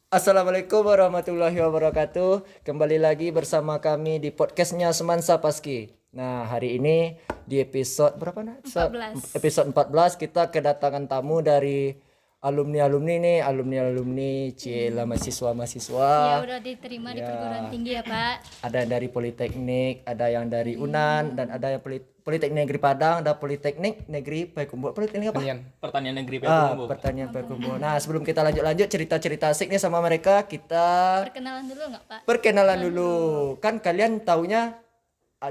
Assalamualaikum warahmatullahi wabarakatuh. Kembali lagi bersama kami di podcastnya Semansa Paski. Nah, hari ini di episode berapa nak? 14. Episode 14 kita kedatangan tamu dari alumni-alumni nih, alumni-alumni Ciela mahasiswa-mahasiswa. Ya udah diterima di perguruan tinggi ya Pak. Ada yang dari Politeknik, ada yang dari UNAN, dan ada yang Politeknik Negeri Padang, ada Politeknik Negeri Payakumbuh. Politeknik apa? Pertanian Negeri Payakumbuh. Pertanian Payakumbuh. Nah, sebelum kita lanjut cerita-cerita asik nih sama mereka, kita Perkenalan dulu nggak Pak? perkenalan dulu. Kan kalian taunya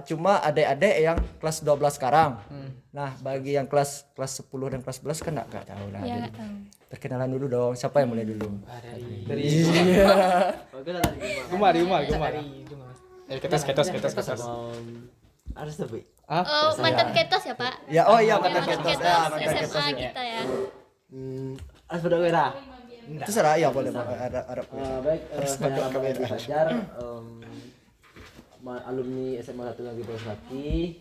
cuma adik-adik yang kelas 12 sekarang. Nah, bagi yang kelas 10 dan kelas 11 kan enggak tahu lah. Ya Jadi, nggak tahu. perkenalan dulu dong. Siapa yang mulai dulu? Gemar. Ketos. Harus tapi Oh mantan ketos ya Pak? Ya, oh iya mantan Mantan ketos. ketos Ya, mantan ketos. SMA kita ya. harus pada merah. Terserah ya boleh ada. Baik, saya Rahmat Fajar, alumni SMA 1 Negeri Bosraki.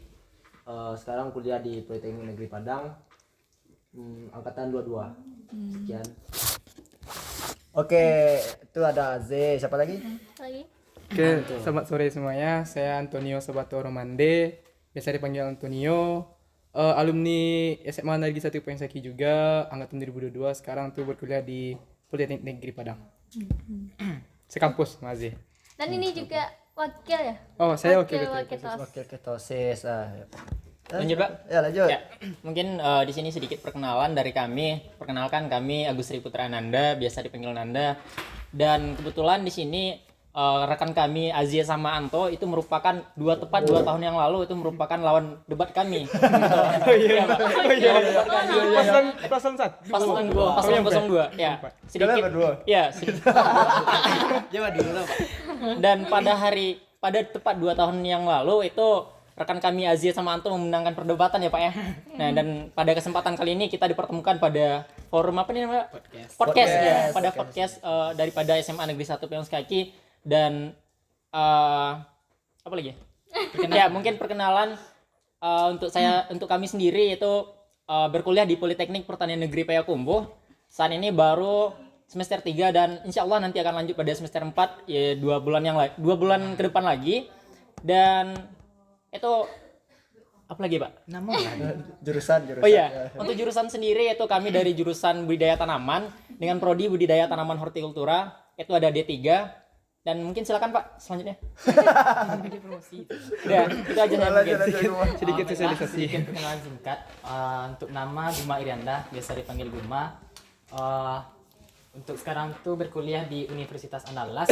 Sekarang kuliah di Politeknik Negeri Padang, angkatan 22. Sekian. Oke, itu ada Az. Siapa lagi? Lagi? Oke, selamat sore semuanya. Saya Antonio Sobato Romande, biasa dipanggil Antonio. Alumni SMA Negeri 1 Pensaki juga, angkatan 2022. Sekarang tuh berkuliah di Politeknik Negeri Padang. Sekampus, Mas Z. Dan ini juga wakil ya? Oh, saya wakil wakil ketua. ketos. Oke, ketosis. Lanjut, Pak. Ya, lanjut. Ya, mungkin di sini sedikit perkenalan dari kami. Perkenalkan kami Agus Sri Putra Ananda, biasa dipanggil Nanda. Dan kebetulan di sini rekan kami Azia sama Anto itu merupakan tepat 2 tahun yang lalu itu merupakan lawan debat kami. Paslon 1. Paslon 02. Ya, sedikit. Kalian berdua? Ya, sedikit. Coba dulu lah, Pak. Dan pada tepat 2 tahun yang lalu itu rekan kami Azia sama Anto memenangkan perdebatan ya Pak ya. Nah, dan pada kesempatan kali ini kita dipertemukan pada forum apa nih namanya? Podcast ya. Pada podcast daripada SMA Negeri 1 Peong Kaki dan apa lagi? Ya, mungkin perkenalan untuk kami sendiri itu berkuliah di Politeknik Pertanian Negeri Payakumbuh. Saat ini baru semester 3 dan insya Allah nanti akan lanjut pada semester 4 ya 2 bulan ke depan lagi. Dan itu apa lagi Pak? Jurusan. Oh iya, untuk jurusan sendiri itu kami dari jurusan budidaya tanaman dengan prodi budidaya tanaman hortikultura itu ada D3 dan mungkin silakan Pak selanjutnya. Ya, itu aja saya mungkin. Sedikit sosialisasi. Sedikit perkenalan singkat. Untuk nama Guma Irianda, biasa dipanggil Guma. Untuk sekarang tuh berkuliah di Universitas Andalas.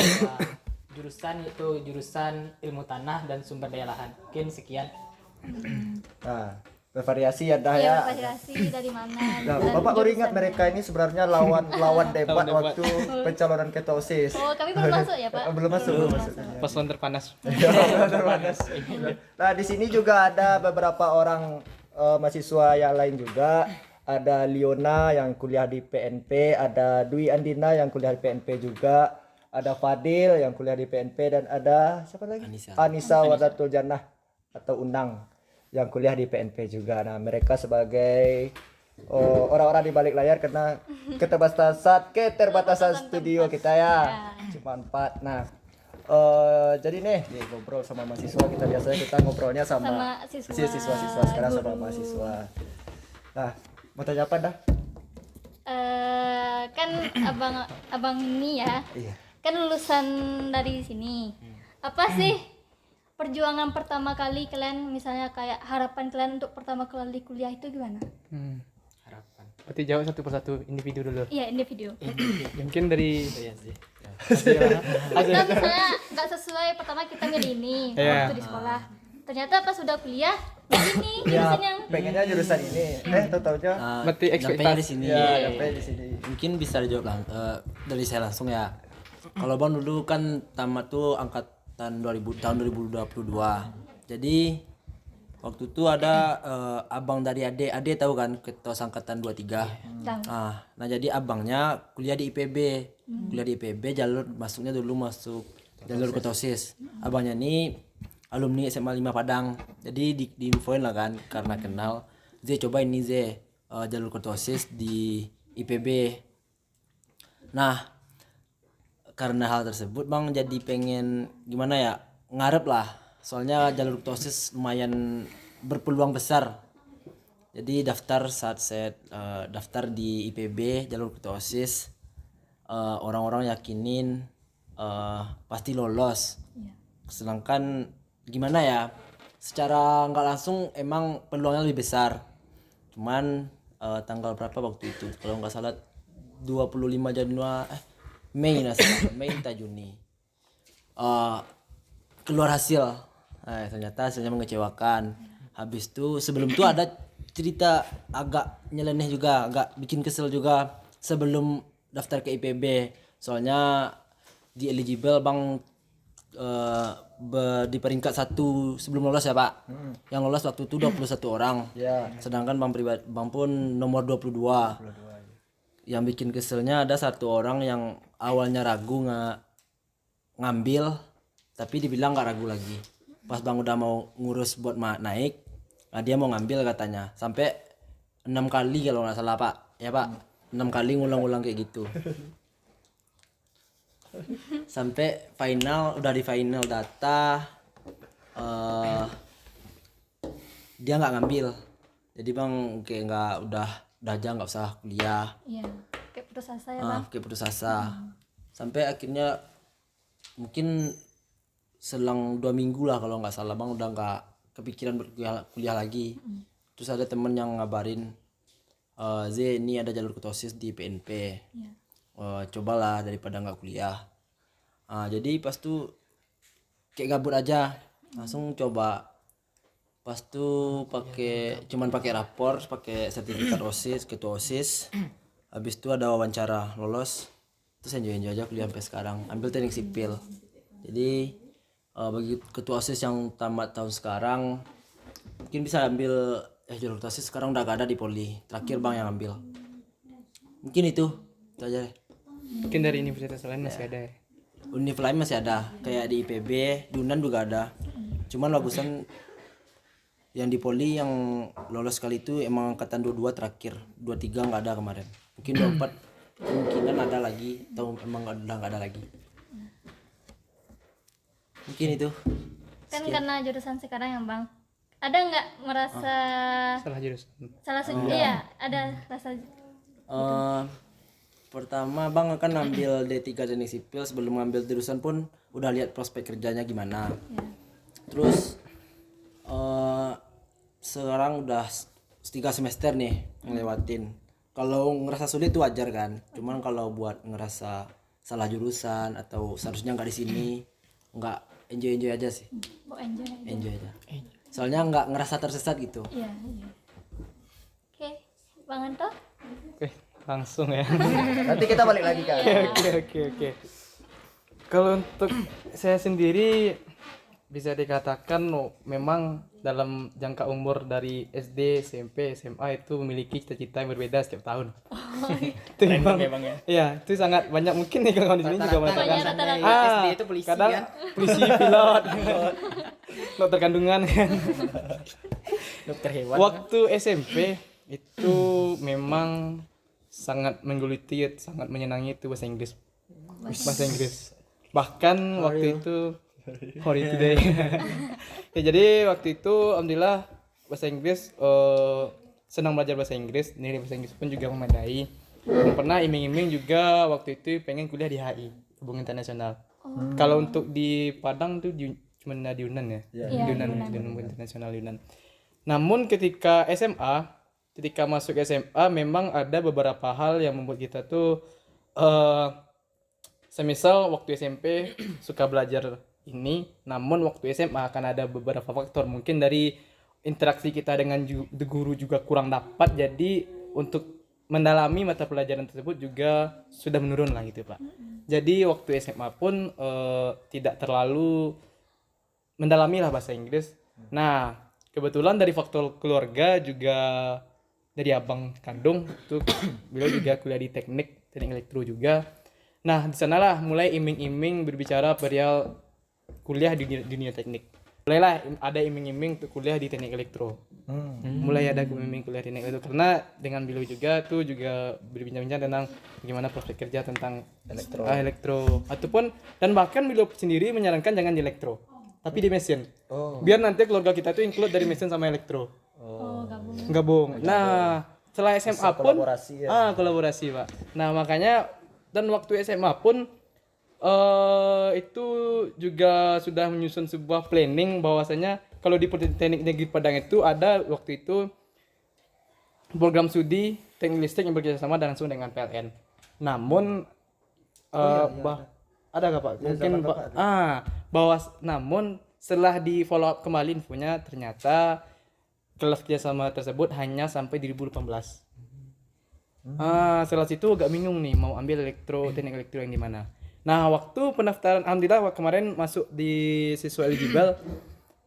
Jurusan itu jurusan ilmu tanah dan sumber daya lahan. Mungkin sekian. Nah, bervariasi ya dah ya. Iya variasi dari mana? Nah, dan Bapak baru jurusan. ingat mereka ini sebenarnya lawan debat waktu pencalonan ketosis. Oh kami belum masuk ya Pak? Belum masuk. Paslon terpanas. Nah, di sini juga ada beberapa orang mahasiswa yang lain juga. Ada Liona yang kuliah di PNP, ada Dwi Andina yang kuliah di PNP juga, ada Fadil yang kuliah di PNP dan ada siapa lagi? Anissa Wadatul Jannah atau Unang yang kuliah di PNP juga. Nah, mereka sebagai orang-orang di balik layar karena keterbatasan studio kita ya. Cuma 4. Nah, jadi nih ngobrol sama mahasiswa kita biasanya kita ngobrolnya sama siswa-siswa sekarang sama mahasiswa. Nah, mau tanya apa dah? Kan abang ini ya. Iya. Kan lulusan dari sini. Apa sih perjuangan pertama kali kalian, misalnya kayak harapan kalian untuk pertama kali kuliah itu gimana? Harapan. Berarti jawab satu persatu individu dulu. Iya individu. Mungkin dari Kita misalnya nggak sesuai pertama kita milih ini Iya. waktu di sekolah. Ternyata pas sudah kuliah ini Ya, jurusan yang pengennya jurusan ini. Tahu-taunya Berarti ekspektasi. di sini. ya sampai di sini. Mungkin bisa dijawab dari saya langsung ya. Kalau Bang dulu kan tamat tuh angkatan 2000 tahun 2022. Jadi waktu itu ada abang dari adik tahu kan ketua angkatan 23. Nah jadi abangnya kuliah di IPB. Kuliah di IPB masuk jalur ketosis. Abangnya ini alumni SMA 5 Padang. Jadi diinfoin lah kan karena kenal. Coba ini jalur ketosis di IPB. Nah, karena hal tersebut bang jadi pengen gimana ya, ngarep lah, soalnya jalur ketuosis lumayan berpeluang besar. Jadi daftar saat saya daftar di IPB jalur ketuosis, orang-orang yakinin pasti lolos. Sedangkan gimana ya, secara nggak langsung emang peluangnya lebih besar. Cuman tanggal berapa waktu itu kalau nggak salah 25 Januari Mei Mei entah Juni keluar hasil. Ternyata hasilnya mengecewakan. Habis itu sebelum itu ada cerita agak nyeleneh juga, agak bikin kesel juga sebelum daftar ke IPB. Soalnya di eligible bang di peringkat 1 sebelum lolos ya Pak. Yang lolos waktu itu 21 orang. Sedangkan bang pun nomor 22. Yang bikin keselnya ada satu orang yang awalnya ragu ngambil, tapi dibilang nggak ragu lagi. Pas bang udah mau ngurus buat naik, dia mau ngambil katanya. Sampai 6 kali kalau nggak salah Pak. Ya Pak, 6 kali ngulang-ulang kayak gitu. Sampai udah di final data dia nggak ngambil. Jadi bang kayak udah aja nggak usah kuliah. Iya, kayak putus asa ya Bang. Kayak putus asa. Sampai akhirnya mungkin selang 2 minggu lah kalau nggak salah bang udah nggak kepikiran kuliah lagi. Terus ada temen yang ngabarin, Z ini ada jalur ketuosis di PNP. Cobalah daripada nggak kuliah. Jadi pas tuh kayak gabut aja, langsung coba. Pas tuh cuman pakai rapor, pakai sertifikat OSIS, ketua OSIS. Habis itu ada wawancara, lolos. Terus enjoy aja kuliah sampai sekarang. Ambil teknik sipil. Jadi bagi ketua OSIS yang tamat tahun sekarang mungkin bisa ambil jalur ketua OSIS sekarang udah gak ada di Poli. Terakhir bang yang ambil. Mungkin itu aja. Mungkin dari universitas lain masih ada ya. Univ lain masih ada, kayak di IPB, di UNAN juga ada. Cuman bagusan yang di Poli yang lolos kali itu emang angkatan 22 terakhir, 23 nggak ada kemarin. Mungkin 24 kemungkinan ada lagi, atau emang udah nggak ada lagi. Mungkin itu. Kan karena jurusan sekarang ya Bang. Ada nggak merasa Salah jurusan. iya, ada rasa Pertama bang akan ambil D3 teknik sipil, sebelum ngambil jurusan pun udah lihat prospek kerjanya gimana. Terus sekarang udah 3 semester nih ngelewatin. Kalau ngerasa sulit itu wajar kan. Cuman kalau buat ngerasa salah jurusan atau seharusnya nggak di sini, nggak enjoy aja sih. mau enjoy aja. Enjoy aja. Soalnya nggak ngerasa tersesat gitu. Iya. Oke, Bang Anto? Oke, langsung ya. Nanti kita balik lagi kan. Oke. Kalau untuk saya sendiri bisa dikatakan memang dalam jangka umur dari SD, SMP, SMA itu memiliki cita-cita yang berbeda setiap tahun. Itu memang ya. Iya, itu sangat banyak mungkin nih kawan di sini juga merasakan. SD itu polisi kadang kan. polisi, pilot, dokter kandungan kan. Dokter hewan. Waktu SMP itu memang sangat menggeluti, sangat menyenangi itu bahasa Inggris. Bahasa Inggris. Bahkan waktu itu Hari today. Ya, jadi waktu itu alhamdulillah bahasa Inggris senang belajar bahasa Inggris, nilai bahasa Inggris pun juga memadai. Dan pernah iming-iming juga waktu itu pengen kuliah di HI, Hubungan Internasional. Kalau untuk di Padang tuh cuma di Yunan ya. Iya, Yunan Hubungan Internasional Yunan. Namun ketika masuk SMA memang ada beberapa hal yang membuat kita tuh semisal waktu SMP suka belajar ini, namun waktu SMA akan ada beberapa faktor, mungkin dari interaksi kita dengan guru juga kurang dapat, jadi untuk mendalami mata pelajaran tersebut juga sudah menurun lah gitu Pak. Jadi waktu SMA pun tidak terlalu mendalami lah bahasa Inggris. Nah kebetulan dari faktor keluarga juga dari abang kandung itu beliau juga kuliah di teknik elektro juga. Nah di sanalah mulai iming-iming berbicara perihal kuliah di dunia teknik. Mulailah ada iming-iming untuk kuliah di teknik elektro. Mulai ada pembimbing kuliah teknik elektro karena dengan beliau juga tuh juga berbincang-bincang tentang bagaimana prospek kerja tentang elektro ataupun dan bahkan beliau sendiri menyarankan jangan di elektro tapi di mesin. Biar nanti keluarga kita tuh include dari mesin sama elektro. Oh, gabung. Gabung. Nah, setelah SMA pun kolaborasi ya. kolaborasi, Pak. Nah, makanya dan waktu SMA pun itu juga sudah menyusun sebuah planning bahwasanya kalau di Politeknik Negeri Padang itu ada waktu itu program studi teknik listrik yang bekerjasama dan langsung dengan PLN. Namun ada nggak Pak? Mungkin namun setelah di follow up kembali infonya ternyata kelas kerjasama tersebut hanya sampai 2018. Setelah itu agak bingung nih mau ambil teknik elektro yang di mana. Nah, waktu pendaftaran alhamdulillah kemarin masuk di siswa eligible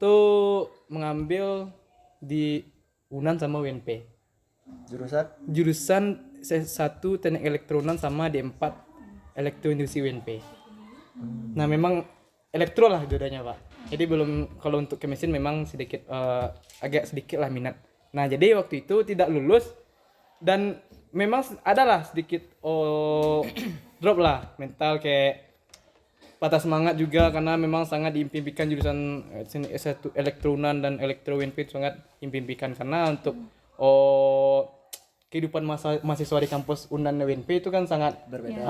tuh mengambil di UNAN sama UNP. Jurusan C1 teknik elektronan sama D4 elektroindustri UNP. Nah, memang elektro lah dua-duanya, Pak. Jadi belum kalau untuk ke mesin memang sedikit agak sedikit lah minat. Nah, jadi waktu itu tidak lulus dan memang adalah sedikit drop lah mental kayak patah semangat juga karena memang sangat diimpikan jurusan S1 elektronan dan elektro UNP itu sangat diimpikan karena untuk kehidupan mahasiswa di kampus UNAN UNP itu kan sangat berbeda.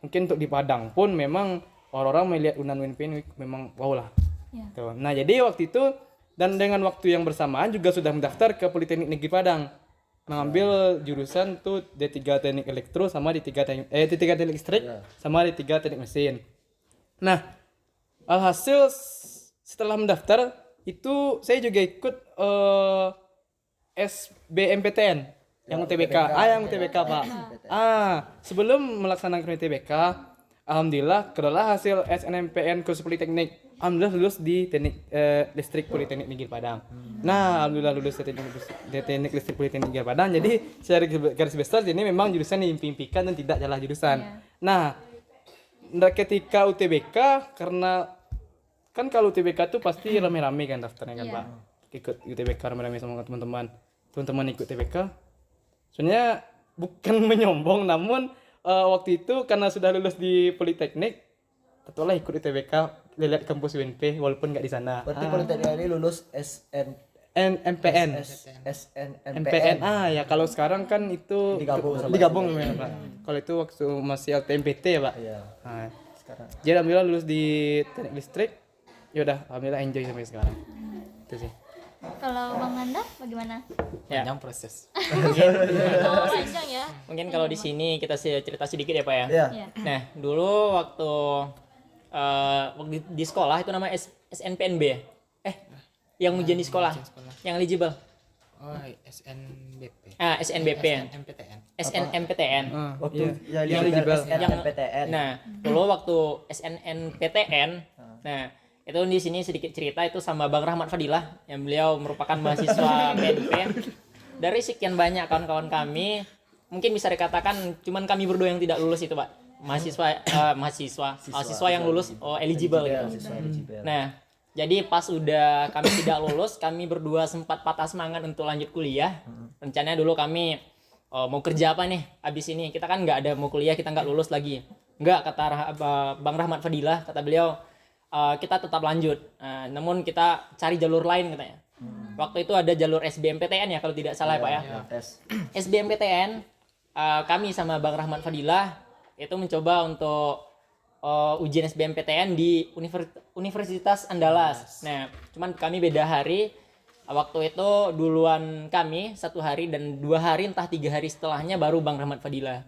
Mungkin untuk di Padang pun memang orang-orang melihat UNAN UNP ini memang wow lah. Tuh. Nah, jadi waktu itu dan dengan waktu yang bersamaan juga sudah mendaftar ke Politeknik Negeri Padang. Mengambil jurusan tuh D3 teknik elektro sama D3 teknik listrik sama D3 teknik mesin. Nah, alhasil setelah mendaftar itu saya juga ikut SBMPTN yang UTBK. Yang UTBK, Pak. Sebelum melaksanakan UTBK, alhamdulillah kedalah hasil SNMPN kursus Politeknik. Alhamdulillah lulus di teknik listrik Politeknik Negeri Padang. Nah, alhamdulillah lulus di teknik listrik Politeknik Negeri Padang. Jadi secara garis besar ini memang jurusan yang diimpikan dan tidak salah jurusan. Nah, ketika UTBK karena kan kalau UTBK tuh pasti rame-rame kan daftarnya kan, Pak. Ikut UTBK rame-rame sama teman-teman. Teman-teman ikut UTBK. Soalnya bukan menyombong namun waktu itu karena sudah lulus di Politeknik tetaplah ikut UTBK lihat kampus UNP walaupun nggak di sana. Berarti Politeknik ini lulus MPN. MPN. Ya kalau sekarang kan itu digabung sama Pak. Kalau itu waktu masih LTMPT ya, Pak. Iya. Sekarang. Jadi alhamdulillah lulus di teknik listrik. Ya udah alhamdulillah enjoy sampai sekarang. Itu sih. Kalau Bang Nanda bagaimana? Panjang proses. Panjang ya. Mungkin kalau di sini kita cerita sedikit ya, Pak ya. Iya. Nah, dulu waktu di sekolah itu namanya SNPNB ya? Yang ujian di sekolah, yang eligible. SNBP. SNBP. SNMPTN. SNMPTN. Waktu yang eligible. SNMPTN. Nah, dulu waktu SNMPTN, nah itu di sini sedikit cerita itu sama Bang Rahmat Fadilah yang beliau merupakan mahasiswa PNP. Dari sekian banyak kawan-kawan kami, mungkin bisa dikatakan cuman kami berdua yang tidak lulus itu, Pak. Mahasiswa yang lulus eligible gitu. Nah, jadi pas udah kami tidak lulus, kami berdua sempat patah semangat untuk lanjut kuliah. Rencananya dulu kami mau kerja apa nih abis ini, kita kan nggak ada mau kuliah, kita nggak lulus lagi. Nggak, kata Bang Rahmat Fadilah, kata beliau kita tetap lanjut, namun kita cari jalur lain katanya. Waktu itu ada jalur SBMPTN ya kalau tidak salah ya, Pak ya. SBMPTN, kami sama Bang Rahmat Fadilah itu mencoba untuk ujian SBMPTN di Universitas Andalas. Nah, cuman kami beda hari. Waktu itu duluan kami 1 hari dan 2 hari entah 3 hari setelahnya baru Bang Rahmat Fadilah.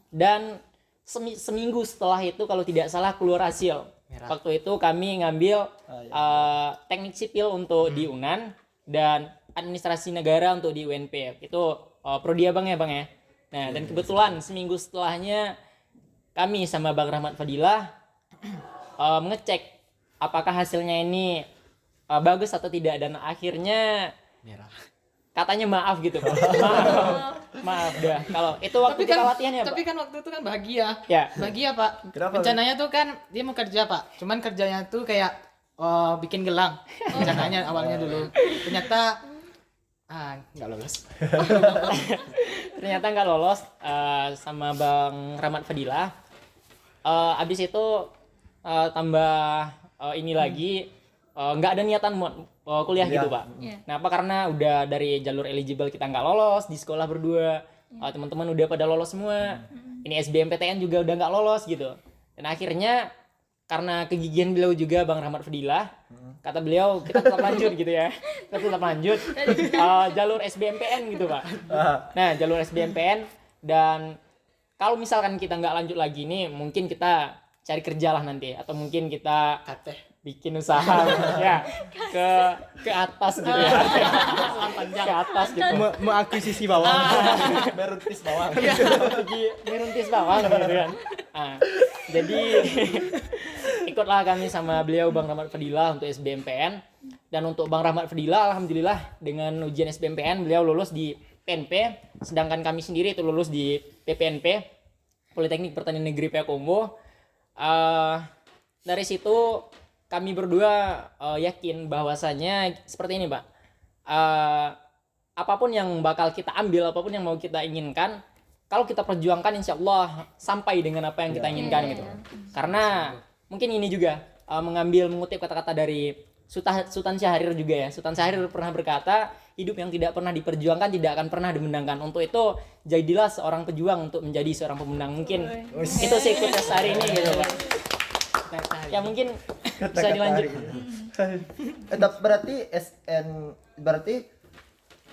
Dan seminggu setelah itu kalau tidak salah keluar hasil. Waktu itu kami ngambil teknik sipil untuk di UNAN dan administrasi negara untuk di UNP. Itu prodi Bang ya, Bang ya. Nah, dan kebetulan seminggu setelahnya kami sama Bang Rahmat Fadilah mengecek apakah hasilnya ini bagus atau tidak, dan akhirnya katanya maaf gitu. maaf dah. Kalau itu waktu kita latihan ya, Pak. Tapi kan waktu itu kan bahagia. Ya. Bahagia, Pak. Kenapa? Rencananya tuh kan dia mau kerja, Pak. Cuman kerjanya tuh kayak bikin gelang. Rencananya awalnya dulu. Ternyata Nggak lolos. Ternyata nggak lolos sama Bang Rahmat Fadilah. Abis itu tambah ini lagi nggak ada niatan mau kuliah gitu Pak. Kenapa? Karena udah dari jalur eligible kita nggak lolos di sekolah berdua. Teman-teman udah pada lolos semua. Ini SBMPTN juga udah nggak lolos gitu. Dan akhirnya karena kegigihan beliau juga Bang Rahmat Fadilah, kata beliau kita tetap lanjut gitu ya. Kita tetap lanjut jalur SBMPN gitu Pak. Nah jalur SBMPN, dan kalau misalkan kita nggak lanjut lagi nih, mungkin kita cari kerja lah nanti, atau mungkin kita bikin usaha ya ke atas gitu ya. Ke atas gitu. Mengakuisisi bawang. Meruntis bawang. Lagi meruntis bawang gitu kan. Jadi ikutlah kami sama beliau Bang Rahmat Fadilah untuk SBMPN, dan untuk Bang Rahmat Fadilah alhamdulillah dengan ujian SBMPN beliau lulus di PNP, sedangkan kami sendiri itu lulus di PPNP, Politeknik Pertanian Negeri Payakumbuh. Dari situ kami berdua yakin bahwasanya seperti ini Pak, apapun yang bakal kita ambil, apapun yang mau kita inginkan, kalau kita perjuangkan insya Allah sampai dengan apa yang kita inginkan gitu. Karena mungkin ini juga mengutip kata-kata dari Sultan Syahrir juga ya. Sultan Syahrir pernah berkata, hidup yang tidak pernah diperjuangkan tidak akan pernah dimenangkan. Untuk itu jadilah seorang pejuang untuk menjadi seorang pemenang. Mungkin itu sih quotes hari ini gitu Pak. Ya mungkin bisa dilanjut. Berarti berarti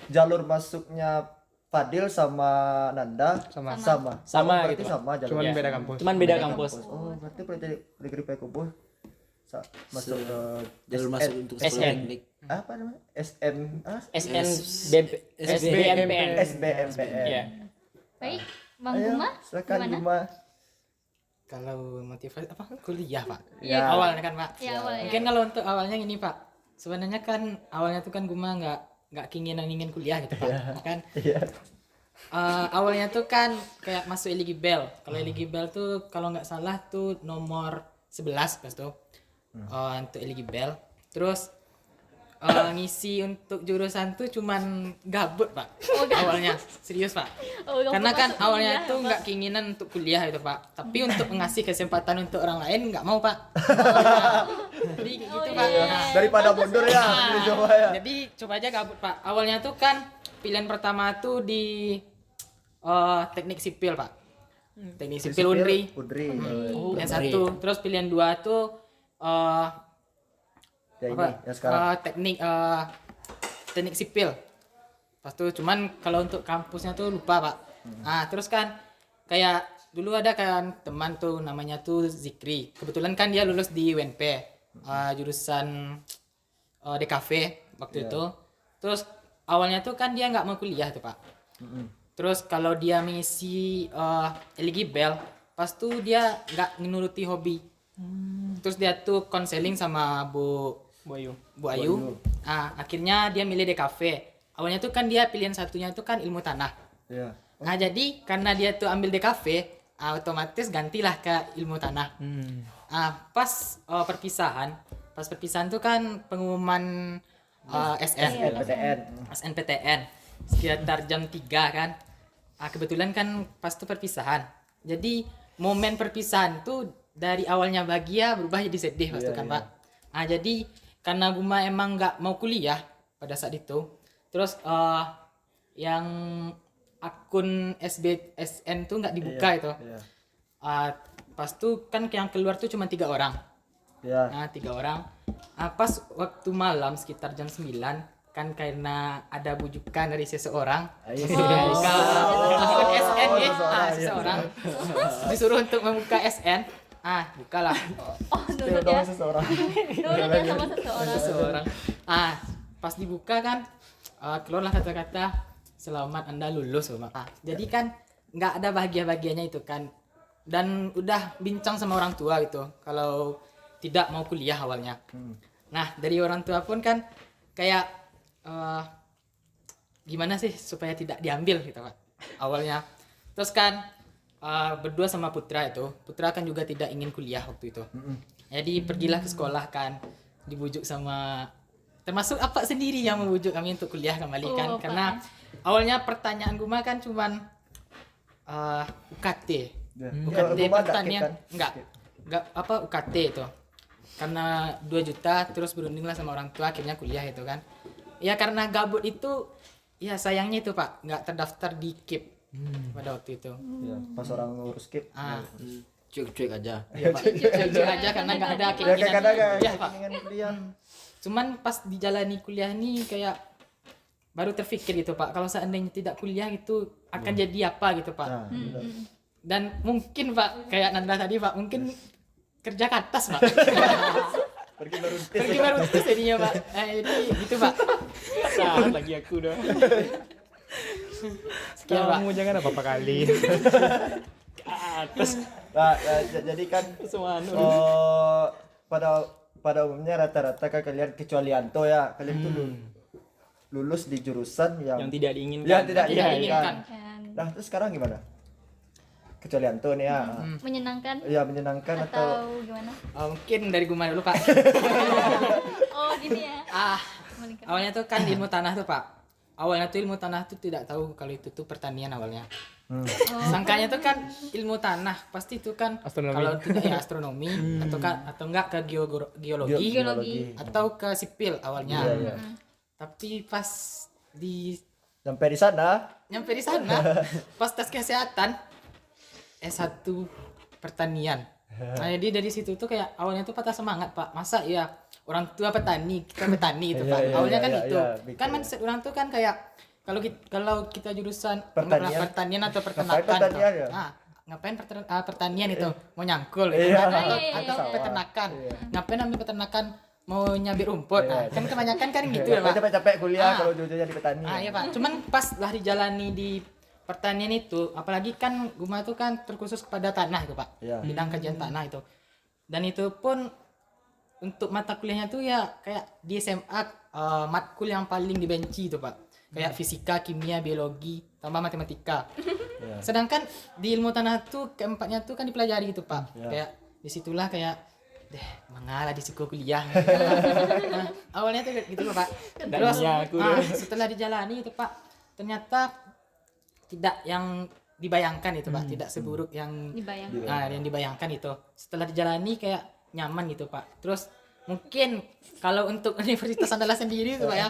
jalur masuknya Fadil sama Nanda sama berarti gitu. sama jalur. Cuman Ya. beda kampus. Cuman beda kampus. Oh, berarti Politeknik Negeri Payakumbuh masuk ke jalur masuk untuk SN. sekolah teknik. apa namanya? SBMPN. SBMPN. Ya. Baik, Bang Ayo, Guma, silakan gimana? Guma. Kalau motivasi apa kuliah Pak? Iya. Awalnya kan Pak. Ya, awal ya. Mungkin kalau untuk awalnya gini Pak. Sebenarnya kan awalnya tuh kan Guma nggak ingin kuliah gitu Pak. Kan Iya. awalnya tuh kan kayak masuk eligible. Kalau eligible tuh kalau nggak salah tuh nomor 11 pas tuh. Untuk eligible. Terus ngisi untuk jurusan tuh cuman gabut Pak. Awalnya serius Pak. Karena kan awalnya tuh nggak keinginan untuk kuliah itu Pak, tapi untuk ngasih kesempatan untuk orang lain nggak mau Pak. Jadi gitu Pak. Nah, Daripada mundur ya, coba ya. jadi coba aja gabut Pak. Awalnya tuh kan pilihan pertama tuh di teknik sipil Pak. Teknik sipil Unri. Pilihan satu. Terus pilihan dua tuh Ya ini yang sekarang. teknik sipil. Pas tuh cuman kalau untuk kampusnya tuh lupa Pak. Terus kan kayak dulu ada kan teman tuh namanya tuh Zikri. Kebetulan kan dia lulus di UNP, jurusan DKV waktu itu. Terus awalnya tuh kan dia nggak mau kuliah tuh Pak. Terus kalau dia mengisi eligible, pas tuh dia nggak menuruti hobi. Terus dia tuh konseling sama Bu Ayu. Akhirnya dia milih DKV. Awalnya tuh kan dia pilihan satunya itu kan ilmu tanah. Iya. Jadi karena dia tuh ambil DKV, otomatis gantilah ke ilmu tanah. Pas perpisahan tuh kan pengumuman SNPTN sekitar jam 3 kan. Kebetulan kan pas tuh perpisahan. Jadi momen perpisahan tuh dari awalnya bahagia berubah jadi sedih pas itu kan Pak. Jadi karena Guma emang nggak mau kuliah pada saat itu, terus yang akun SBSN tuh nggak dibuka itu. Pas tuh kan yang keluar tuh cuma 3 orang. 3 orang. Pas waktu malam sekitar jam 9 kan karena ada bujukan dari seseorang. Akun SN ya, seseorang disuruh untuk membuka SN. Bukalah. Nurut ya. Seseorang. Nurut ya sama seseorang. Pas dibuka kan keluarlah kata-kata selamat Anda lulus Pak. Jadi kan nggak ada bahagia-bahagianya itu kan. Dan udah bincang sama orang tua gitu kalau tidak mau kuliah awalnya. Nah, dari orang tua pun kan kayak gimana sih supaya tidak diambil gitu Pak awalnya. Terus kan berdua sama Putra kan juga tidak ingin kuliah waktu itu. Jadi pergilah ke sekolah kan, dibujuk sama termasuk apa sendiri yang membujuk kami untuk kuliah kembali kan, Oh, karena awalnya pertanyaan Guma kan cuman UKT. Ya. UKT Guma nggak pertanian skip, kan? enggak apa UKT itu. Karena 2 juta terus berunding lah sama orang tua akhirnya kuliah itu kan. Ya karena gabut itu ya sayangnya itu Pak, nggak terdaftar di KIP pada waktu itu. Ya, pas orang ngurus skip. Ah, Cuek-cuek aja. iya Pak. Jujur aja karena nggak ada Ya keinginan kayak kadang kuliah Pak. keinginan kuliah. Cuman pas dijalani kuliah nih kayak baru terpikir gitu Pak, kalau seandainya tidak kuliah itu akan jadi apa gitu Pak. Nah, benar. Dan mungkin Pak, kayak Nanda tadi Pak, mungkin kerja ke atas Pak. Pergi baru Pergi baru tes jadinya Pak. Jadi gitu Pak. Salah lagi aku dah. Sekian Pak. Kamu jangan apa-apa kali. Atas Nah, jadi kan semua pada umumnya rata-rata kan kalian kecuali Anto ya, kalian tuh lulus di jurusan yang yang tidak diinginkan. ya tidak Tidak diinginkan. diinginkan. Kan Nah, terus sekarang gimana? Kecuali Anto nih ya. menyenangkan Ya menyenangkan atau atau gimana? Mungkin dari Guma dulu Pak. Oh gini ya. Meningkat. Awalnya tuh kan di ilmu tanah tuh Pak. Awalnya tuh ilmu tanah tuh tidak tahu kalau itu tuh pertanian awalnya. Sangkanya tuh kan ilmu tanah pasti itu kan Astronomi. kalau tidak ya astronomi atau enggak ke geologi Geologi. atau ke sipil awalnya. Iya, iya. Tapi pas di sampai di sana? nyampe di sana pas tes kesehatan S1 pertanian. Nah, jadi dari situ tuh kayak awalnya tuh patah semangat Pak. Masa ya orang tua petani, kita petani itu Iya, Pak. iya, Awalnya iya, kan iya, itu. iya, Kan betul. mindset orang tuh kan kayak kalau kita jurusan Pertanian. pertanian atau Ngapain peternakan pertanian tuh. ya? Nah, ngapain pertanian itu? Mau nyangkul gitu Iya. kan? Iya, Atau sawah. peternakan. Iya. Ngapain ambil peternakan mau nyabit rumput? Nah, Iya. kan kebanyakan kan gitu ya Pak. Capek-capek kuliah Ah. kalau ujung-ujungnya di petani. Iya Pak, cuman pas lah dijalani di pertanian itu, apalagi kan Guma itu kan terkhusus kepada tanah itu Pak, Iya. bidang kajian tanah itu. Dan itu pun untuk mata kuliahnya tuh ya kayak di SMA matkul yang paling dibenci itu Pak, kayak fisika, kimia, biologi, tambah matematika. Iya. Sedangkan di ilmu tanah tuh keempatnya tuh kan dipelajari gitu Pak, Iya. kayak disitulah kayak mengalah di siku kuliah. Nah, awalnya tuh gitu loh Pak. Terus Dannya aku setelah dijalani itu Pak, ternyata tidak yang dibayangkan itu Pak, tidak seburuk yang Dibayang. yang dibayangkan itu. Setelah dijalani kayak nyaman gitu Pak. Terus mungkin kalau untuk Universitas Andalas sendiri itu Pak ya,